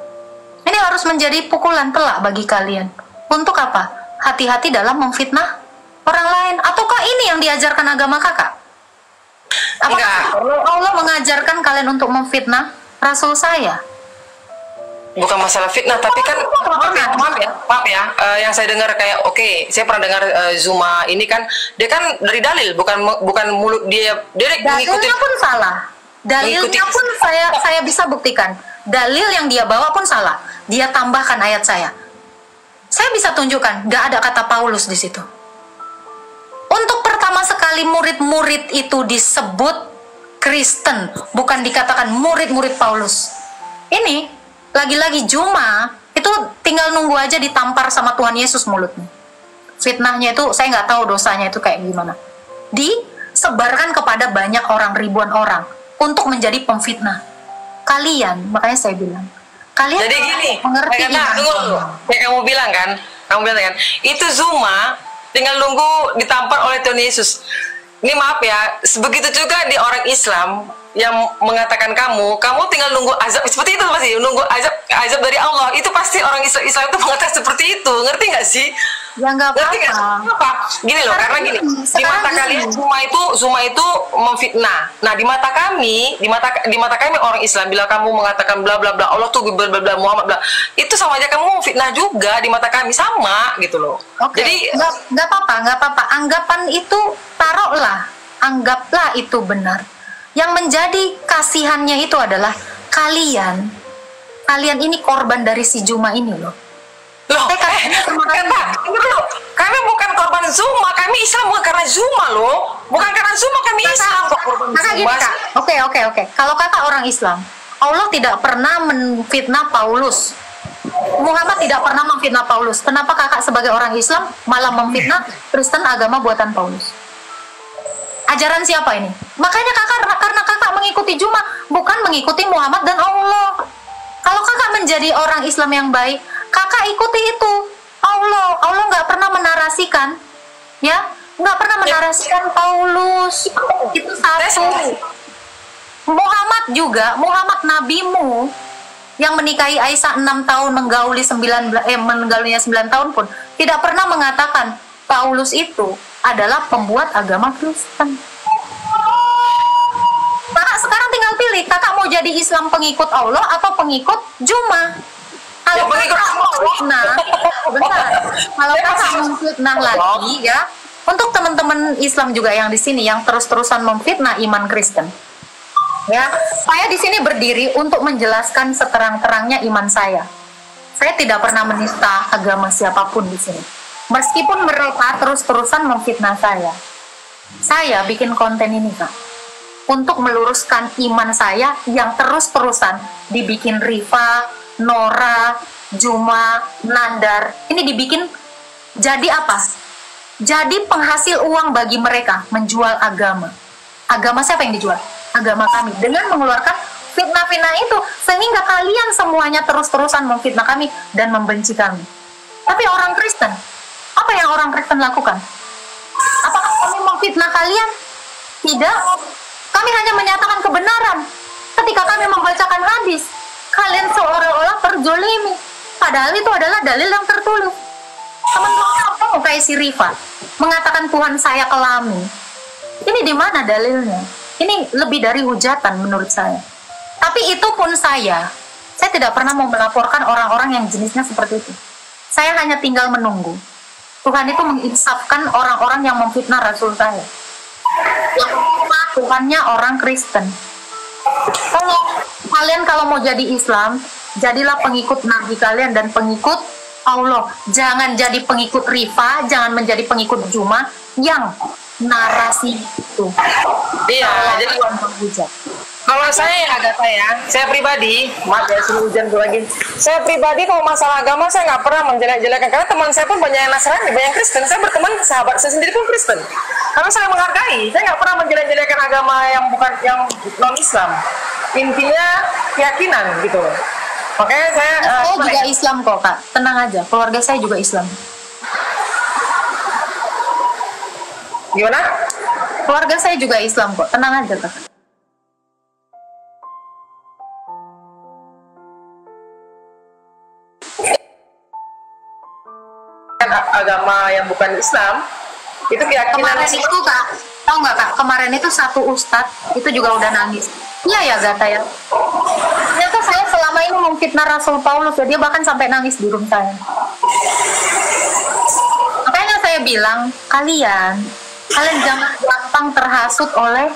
Ini harus menjadi pukulan telak bagi kalian. Untuk apa? Hati-hati dalam memfitnah orang lain. Ataukah ini yang diajarkan agama kakak? Apakah Allah mengajarkan kalian untuk memfitnah Rasul saya? Bukan masalah fitnah, tapi kan maaf ya, yang saya dengar kayak saya pernah dengar Zuma ini kan dia kan dari dalil, bukan mulut dia mengikuti. Dalilnya pun salah. Dalilnya pun saya bisa buktikan. Dalil yang dia bawa pun salah. Dia tambahkan ayat saya. Saya bisa tunjukkan, nggak ada kata Paulus di situ. Untuk pertama sekali murid-murid itu disebut Kristen, bukan dikatakan murid-murid Paulus. Ini lagi-lagi Juma itu tinggal nunggu aja ditampar sama Tuhan Yesus mulutnya. Fitnahnya itu saya nggak tahu dosanya itu kayak gimana. Disebarkan kepada banyak orang, ribuan orang untuk menjadi pemfitnah. Kalian, makanya saya bilang, kalian jadi gini, mengerti tunggu, kayak kamu bilang kan, itu Zuma tinggal nunggu ditampar oleh Tuhan Yesus. Ini maaf ya, begitu juga di orang Islam yang mengatakan kamu tinggal nunggu azab seperti itu, pasti nunggu azab dari Allah. Itu pasti orang Islam itu mengatakan seperti itu, ngerti nggak sih? Ya nggak apa-apa. Gini loh, karena gini, di mata kalian Zuma itu memfitnah. Nah di mata kami orang Islam, bila kamu mengatakan bla bla bla Allah tuh bla bla bla Muhammad bla, itu sama aja kamu memfitnah juga di mata kami, sama gitu loh. Jadi nggak apa-apa. Anggapan itu anggaplah itu benar. Yang menjadi kasihannya itu adalah kalian ini korban dari si Juma ini loh. Kami bukan korban Zuma, kami Islam bukan karena Zuma loh. Bukan karena Zuma kami Islam kok korban Zuma. Oke. Kalau kakak orang Islam, Allah tidak pernah memfitnah Paulus. Muhammad tidak pernah memfitnah Paulus. Kenapa kakak sebagai orang Islam malah memfitnah Kristen agama buatan Paulus? Ajaran siapa ini? Makanya karena kakak mengikuti Juma, bukan mengikuti Muhammad dan Allah. Kalau kakak menjadi orang Islam yang baik, kakak ikuti itu. Allah nggak pernah menarasikan, ya, nggak pernah menarasikan Paulus. Itu satu. Muhammad nabimu yang menikahi Aisyah 6 tahun, menggaulinya 9 tahun pun tidak pernah mengatakan Paulus itu adalah pembuat agama Kristen. Kakak sekarang tinggal pilih, kakak mau jadi Islam pengikut Allah atau pengikut Juma. Kalau kakak memfitnah lagi ya, untuk teman-teman Islam juga yang di sini yang terus-terusan memfitnah iman Kristen. Ya, saya di sini berdiri untuk menjelaskan seterang-terangnya iman saya. Saya tidak pernah menista agama siapapun di sini. Meskipun mereka terus-terusan memfitnah saya bikin konten ini Kak, untuk meluruskan iman saya yang terus-terusan dibikin Rifa, Nora, Juma, Nandar. Ini dibikin jadi apa? Jadi penghasil uang bagi mereka menjual agama. Agama siapa yang dijual? Agama kami. Dengan mengeluarkan fitnah-fitnah itu, sehingga kalian semuanya terus-terusan memfitnah kami dan membenci kami. Tapi orang Kristen, apa yang orang Kristen lakukan? Apakah kami memfitnah kalian? Tidak. Kami hanya menyatakan kebenaran. Ketika kami membacakan hadis, kalian seolah-olah terzolimi. Padahal itu adalah dalil yang tertulis. Teman-teman kamu kayak si Rifa mengatakan Tuhan saya kelamin. Ini di mana dalilnya? Ini lebih dari hujatan menurut saya. Tapi itu pun saya tidak pernah mau melaporkan orang-orang yang jenisnya seperti itu. Saya hanya tinggal menunggu. Tuhan itu menginsafkan orang-orang yang memfitnah Rasul saya. Yang memfitnah Tuhannya orang Kristen. Kalau mau jadi Islam, jadilah pengikut Nabi kalian dan pengikut Allah. Jangan jadi pengikut Rifa, jangan menjadi pengikut Juma yang narasi itu. Iya, jadi kalau saya saya pribadi, maaf ya suruh hujan tuh lagi. Saya pribadi kalau masalah agama saya nggak pernah menjelek-jelekan, karena teman saya pun banyak yang Nasrani, banyak yang Kristen. Saya berteman, sahabat saya sendiri pun Kristen. Karena saya menghargai, saya nggak pernah menjelek-jelekan agama yang bukan yang non Islam. Intinya keyakinan gitu. Makanya saya juga Islam kok Kak, tenang aja. Keluarga saya juga Islam. Gimana? Keluarga saya juga Islam kok, tenang aja Kak. Agama yang bukan Islam itu keyakinan. Kemarin itu Kak, tahu nggak Kak, kemarin itu satu ustadz itu juga udah nangis. Iya ya Gata ya, ternyata saya selama ini memfitnah Rasul Paulus ya, dia bahkan sampai nangis di room saya. Makanya saya bilang, kalian jangan gampang terhasut oleh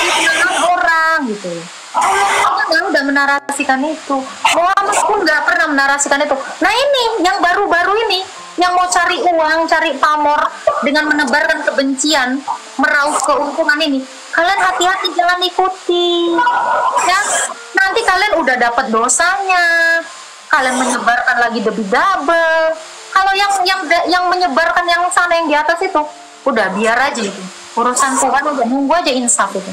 fitnah orang gitu. Allah udah menarasikan itu, Muhammad pun nggak pernah menarasikan itu. Nah ini yang baru-baru ini, yang mau cari uang, cari pamor dengan menebarkan kebencian, meraup keuntungan ini, kalian hati-hati, jangan ikuti ya. Nanti kalian udah dapat dosanya, kalian menyebarkan lagi lebih double. Kalau yang menyebarkan yang sana yang di atas itu, udah biar aja itu urusan Tuhan, udah nunggu aja insaf itu.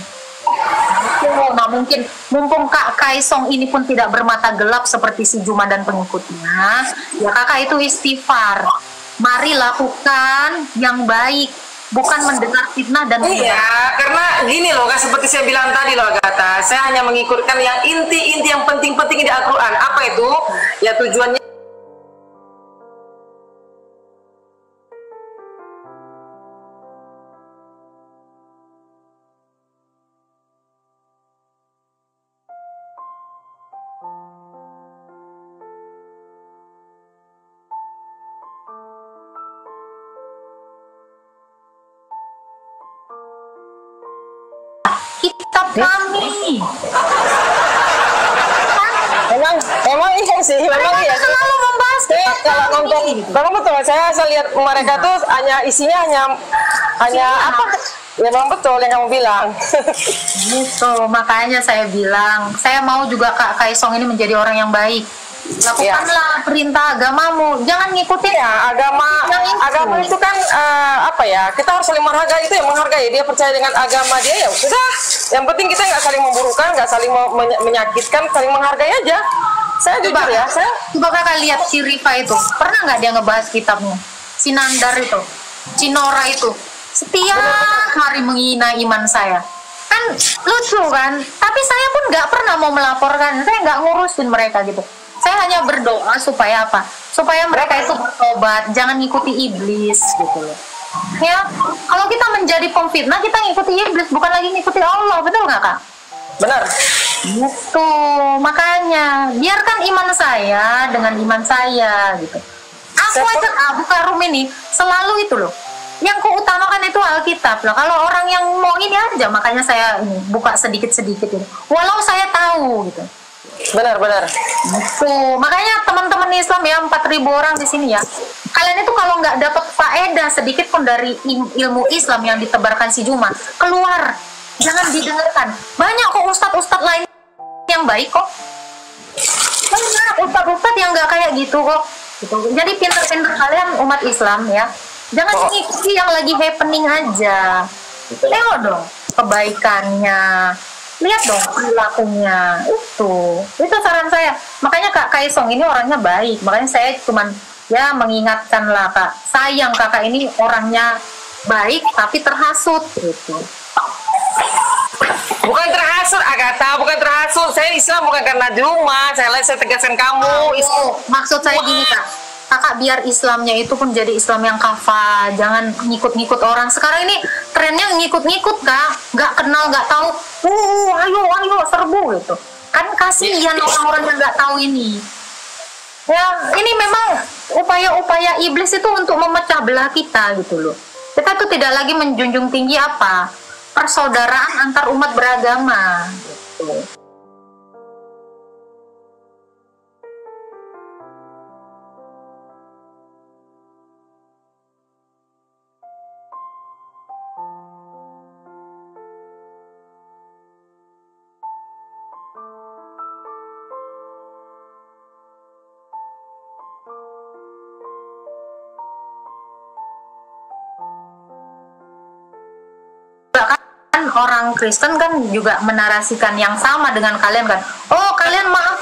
Nah mungkin mumpung Kak Kaisong ini pun tidak bermata gelap seperti si Juma dan pengikutnya, ya kakak itu istighfar. Mari lakukan yang baik, bukan mendengar fitnah dan iya, karena gini loh, kan seperti saya bilang tadi loh Agatha, saya hanya mengikutkan yang inti-inti yang penting-penting di Al-Quran. Apa itu? Ya tujuannya kitab kami. Memang iya sih, memang iya sih. Selalu membahas Kalau nonton, kalau betul, saya lihat mereka tuh isinya hanya apa? Ya memang betul yang kamu bilang. Gitu, makanya saya bilang, saya mau juga Kak Kaisong ini menjadi orang yang baik. Lakukanlah perintah agamamu, jangan ngikutin ya agama itu kan apa ya, kita harus saling menghargai. Itu yang menghargai, dia percaya dengan agama dia, ya sudah, yang penting kita nggak saling memburukan, nggak saling menyakitkan, saling menghargai aja. Saya juga ya, coba kakak lihat si Rifa itu, pernah nggak dia ngebahas kitabnya? Si Nandar itu, si Nora itu, setiap hari menghina iman saya. Kan lucu kan? Tapi saya pun nggak pernah mau melaporkan, saya nggak ngurusin mereka gitu. Saya hanya berdoa supaya apa? Supaya mereka itu bertobat, jangan ngikuti iblis gitu loh. Ya, kalau kita menjadi pemfitnah, kita ngikuti iblis, bukan lagi ngikuti Allah, betul nggak Kak? benar. Gitu, makanya biarkan iman saya dengan iman saya gitu. Aku aja buka room ini selalu itu loh. Yang kuutamakan itu Alkitab lah. Kalau orang yang mau ini aja, makanya saya ini buka sedikit-sedikit ini. Walau saya tahu gitu. Benar. Tuh, makanya teman-teman Islam ya, 4.000 orang di sini ya. Kalian itu kalau nggak dapat faedah sedikit pun dari ilmu Islam yang ditebarkan si Juma, keluar, jangan didengarkan. Banyak kok ustadz-ustadz lain yang baik kok. Banyak ustadz-ustadz yang nggak kayak gitu kok. Gitu. Jadi pinter-pinter kalian umat Islam ya. Jangan ngikuti yang lagi happening aja. Tengok dong kebaikannya. Lihat dong perilakunya. Itu saran saya. Makanya Kak Kaisong ini orangnya baik. Makanya saya cuman ya mengingatkan lah Kak. Sayang kakak ini orangnya baik tapi terhasut gitu. Bukan terhasut, Agatha, bukan terhasut. Saya Islam bukan karena di rumah. Saya tegaskan kamu. Maksud saya gini Kak, Kakak biar Islamnya itu pun jadi Islam yang kafah, jangan ngikut-ngikut orang. Sekarang ini trennya ngikut-ngikut Kak, nggak kenal, nggak tahu. Ayo serbu gitu. Kan kasihan orang-orang yang nggak tahu ini. Ya, ini memang upaya-upaya iblis itu untuk memecah belah kita gitu loh. Kita tuh tidak lagi menjunjung tinggi apa? Persaudaraan antar umat beragama gitu. Kan orang Kristen kan juga menarasikan yang sama dengan kalian kan. Oh kalian maaf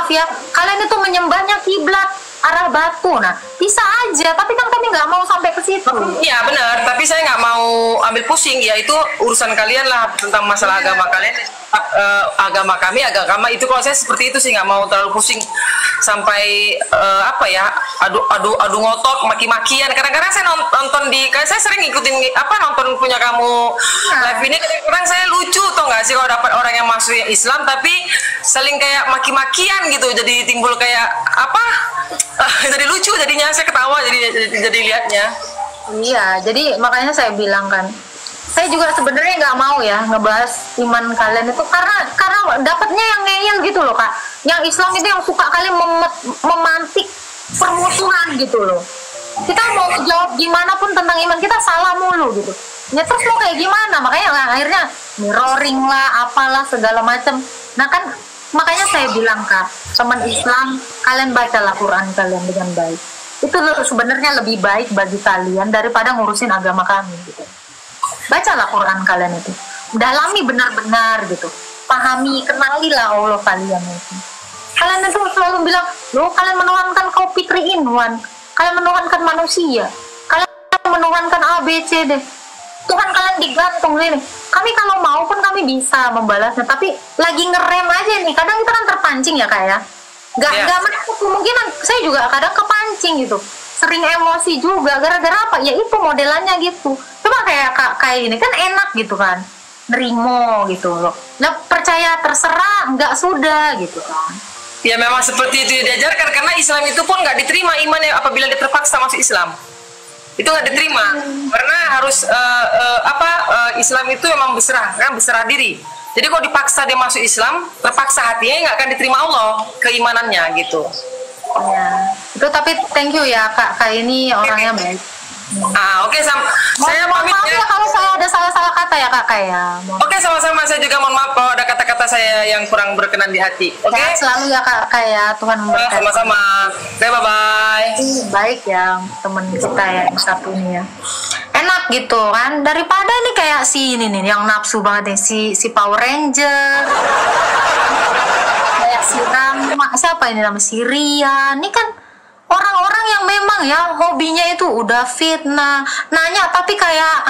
ya, kalian itu menyembahnya kiblat arah batu. Nah bisa aja, tapi kan kami nggak mau sampai ke situ. Iya benar, tapi saya nggak mau ambil pusing. Ya itu urusan kalian lah tentang masalah agama kalian. Agama kami, agama itu. Kalau saya seperti itu sih nggak mau terlalu pusing sampai adu ngotot, maki-makian. Kadang-kadang saya nonton saya sering ngikutin nonton punya kamu live ini. Kadang-kadang saya lucu tau nggak sih kalau dapat orang yang masuk yang Islam tapi saling kayak maki-makian gitu, jadi timbul kayak jadi lucu, jadinya saya ketawa jadi liatnya. Iya, jadi makanya saya bilang kan, saya juga sebenarnya nggak mau ya ngebahas iman kalian itu karena dapatnya yang ngeyel gitu loh Kak. Yang Islam itu yang suka kali memantik permusuhan gitu loh. Kita mau jawab gimana pun tentang iman kita salah mulu gitu. Ya terus mau kayak gimana? Makanya akhirnya mirroring lah, apalah segala macam. Nah kan makanya saya bilang Kak, teman Islam, kalian bacalah Quran kalian dengan baik. Itu sebenarnya lebih baik bagi kalian daripada ngurusin agama kami gitu. Bacalah Quran kalian itu, dalami benar-benar gitu, pahami, kenalilah Allah kalian itu. Kalian itu selalu bilang, loh kalian menuhankan kopi 3-in-1, kalian menuhankan manusia, kalian menuhankan A, B, C, D. Tuhan kalian digantung ini. Kami kalau mau pun kami bisa membalasnya, tapi lagi ngerem aja nih. Kadang kita kan terpancing ya Kak ya. Gak masuk kemungkinan. Saya juga kadang kepancing gitu. Sering emosi juga. Gara-gara apa? Ya itu modelannya gitu. Cuma kayak ini kan enak gitu kan. Nerimo gitu loh. Nah percaya terserah, nggak sudah gitu kan. Ya memang seperti itu diajarkan, karena Islam itu pun nggak diterima imannya apabila dia terpaksa masuk Islam. Itu nggak diterima karena harus Islam itu memang berserah diri. Jadi kalau dipaksa dia masuk Islam, terpaksa hatinya nggak akan diterima Allah keimanannya gitu. Ya itu, tapi thank you ya Kak ini orangnya baik. Oke, saya pamit ya kalau saya ada salah-salah kata ya Kak ya. Oke, sama-sama. Saya juga mohon maaf kalau ada kata-kata saya yang kurang berkenan di hati. Oke, selalu ya Kak ya, Tuhan memberkati. Sama-sama. Oke, bye-bye. Baik ya teman kita yang satu ini ya, enak gitu kan, daripada ini kayak si ini nih yang nafsu banget nih, si Power Ranger kayak si Rama, siapa ini namanya, si Rian. Ini kan orang-orang yang memang ya hobinya itu udah fitnah, nanya tapi kayak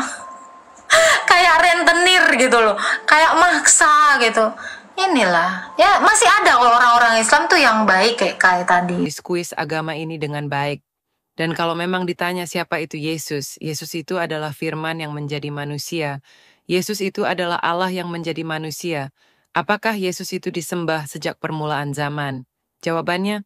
rentenir gitu loh, kayak maksa gitu. Inilah ya, masih ada orang-orang Islam tuh yang baik kayak tadi. Diskuis agama ini dengan baik. Dan kalau memang ditanya siapa itu Yesus, Yesus itu adalah firman yang menjadi manusia. Yesus itu adalah Allah yang menjadi manusia. Apakah Yesus itu disembah sejak permulaan zaman? Jawabannya,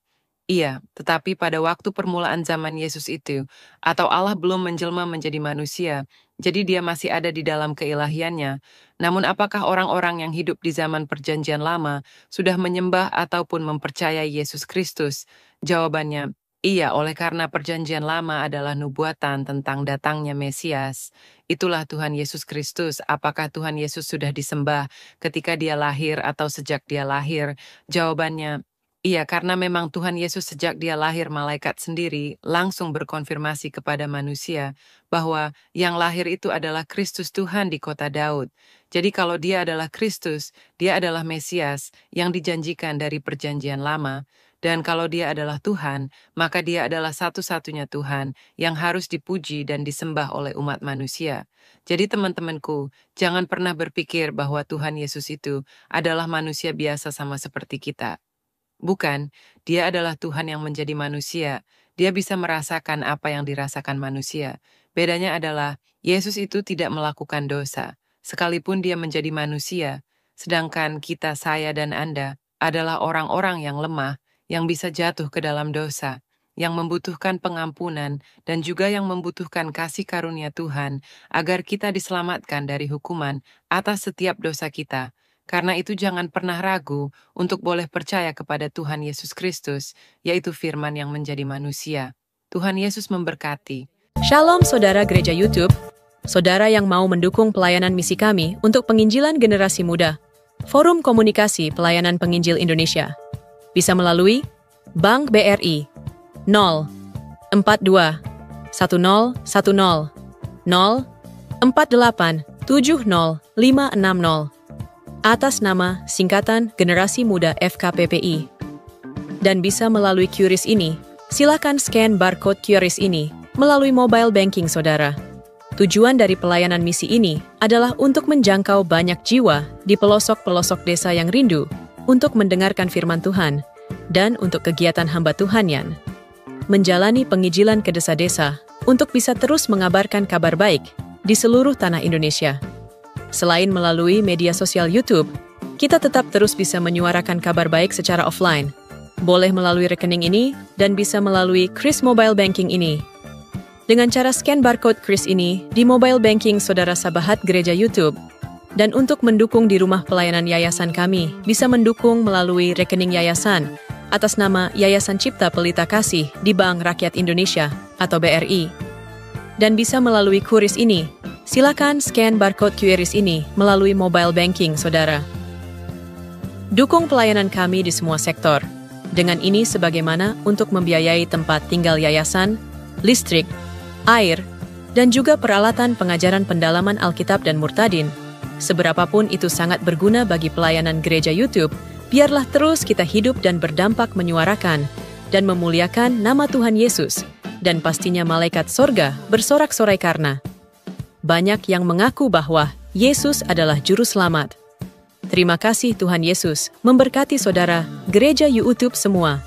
iya, tetapi pada waktu permulaan zaman Yesus itu, atau Allah belum menjelma menjadi manusia, jadi dia masih ada di dalam keilahiannya. Namun apakah orang-orang yang hidup di zaman perjanjian lama sudah menyembah ataupun mempercayai Yesus Kristus? Jawabannya, iya, oleh karena perjanjian lama adalah nubuatan tentang datangnya Mesias. Itulah Tuhan Yesus Kristus. Apakah Tuhan Yesus sudah disembah ketika dia lahir atau sejak dia lahir? Jawabannya, iya, karena memang Tuhan Yesus sejak dia lahir, malaikat sendiri langsung berkonfirmasi kepada manusia bahwa yang lahir itu adalah Kristus Tuhan di kota Daud. Jadi kalau dia adalah Kristus, dia adalah Mesias yang dijanjikan dari perjanjian lama. Dan kalau dia adalah Tuhan, maka dia adalah satu-satunya Tuhan yang harus dipuji dan disembah oleh umat manusia. Jadi teman-temanku, jangan pernah berpikir bahwa Tuhan Yesus itu adalah manusia biasa sama seperti kita. Bukan, dia adalah Tuhan yang menjadi manusia. Dia bisa merasakan apa yang dirasakan manusia. Bedanya adalah, Yesus itu tidak melakukan dosa, sekalipun dia menjadi manusia. Sedangkan kita, saya dan Anda, adalah orang-orang yang lemah, yang bisa jatuh ke dalam dosa, yang membutuhkan pengampunan, dan juga yang membutuhkan kasih karunia Tuhan, agar kita diselamatkan dari hukuman atas setiap dosa kita. Karena itu jangan pernah ragu untuk boleh percaya kepada Tuhan Yesus Kristus, yaitu firman yang menjadi manusia. Tuhan Yesus memberkati. Shalom saudara gereja YouTube, saudara yang mau mendukung pelayanan misi kami untuk penginjilan generasi muda, Forum Komunikasi Pelayanan Penginjil Indonesia. Bisa melalui Bank BRI 042 1010 048 70560 atas nama singkatan Generasi Muda FKPPI. Dan bisa melalui QRIS ini, silakan scan barcode QRIS ini melalui mobile banking saudara. Tujuan dari pelayanan misi ini adalah untuk menjangkau banyak jiwa di pelosok-pelosok desa yang rindu untuk mendengarkan firman Tuhan, dan untuk kegiatan hamba Tuhan yang menjalani penginjilan ke desa-desa untuk bisa terus mengabarkan kabar baik di seluruh tanah Indonesia. Selain melalui media sosial YouTube, kita tetap terus bisa menyuarakan kabar baik secara offline. Boleh melalui rekening ini dan bisa melalui QRIS Mobile Banking ini. Dengan cara scan barcode QRIS ini di mobile banking saudara sahabat gereja YouTube. Dan untuk mendukung di rumah pelayanan yayasan kami, bisa mendukung melalui rekening yayasan atas nama Yayasan Cipta Pelita Kasih di Bank Rakyat Indonesia atau BRI. Dan bisa melalui QRIS ini, silakan scan barcode QRIS ini melalui mobile banking saudara. Dukung pelayanan kami di semua sektor. Dengan ini sebagaimana untuk membiayai tempat tinggal yayasan, listrik, air, dan juga peralatan pengajaran pendalaman Alkitab dan Murtadin. Seberapapun itu sangat berguna bagi pelayanan gereja YouTube, biarlah terus kita hidup dan berdampak menyuarakan dan memuliakan nama Tuhan Yesus, dan pastinya malaikat sorga bersorak-sorai karena banyak yang mengaku bahwa Yesus adalah Juru Selamat. Terima kasih Tuhan Yesus, memberkati saudara, gereja YouTube semua.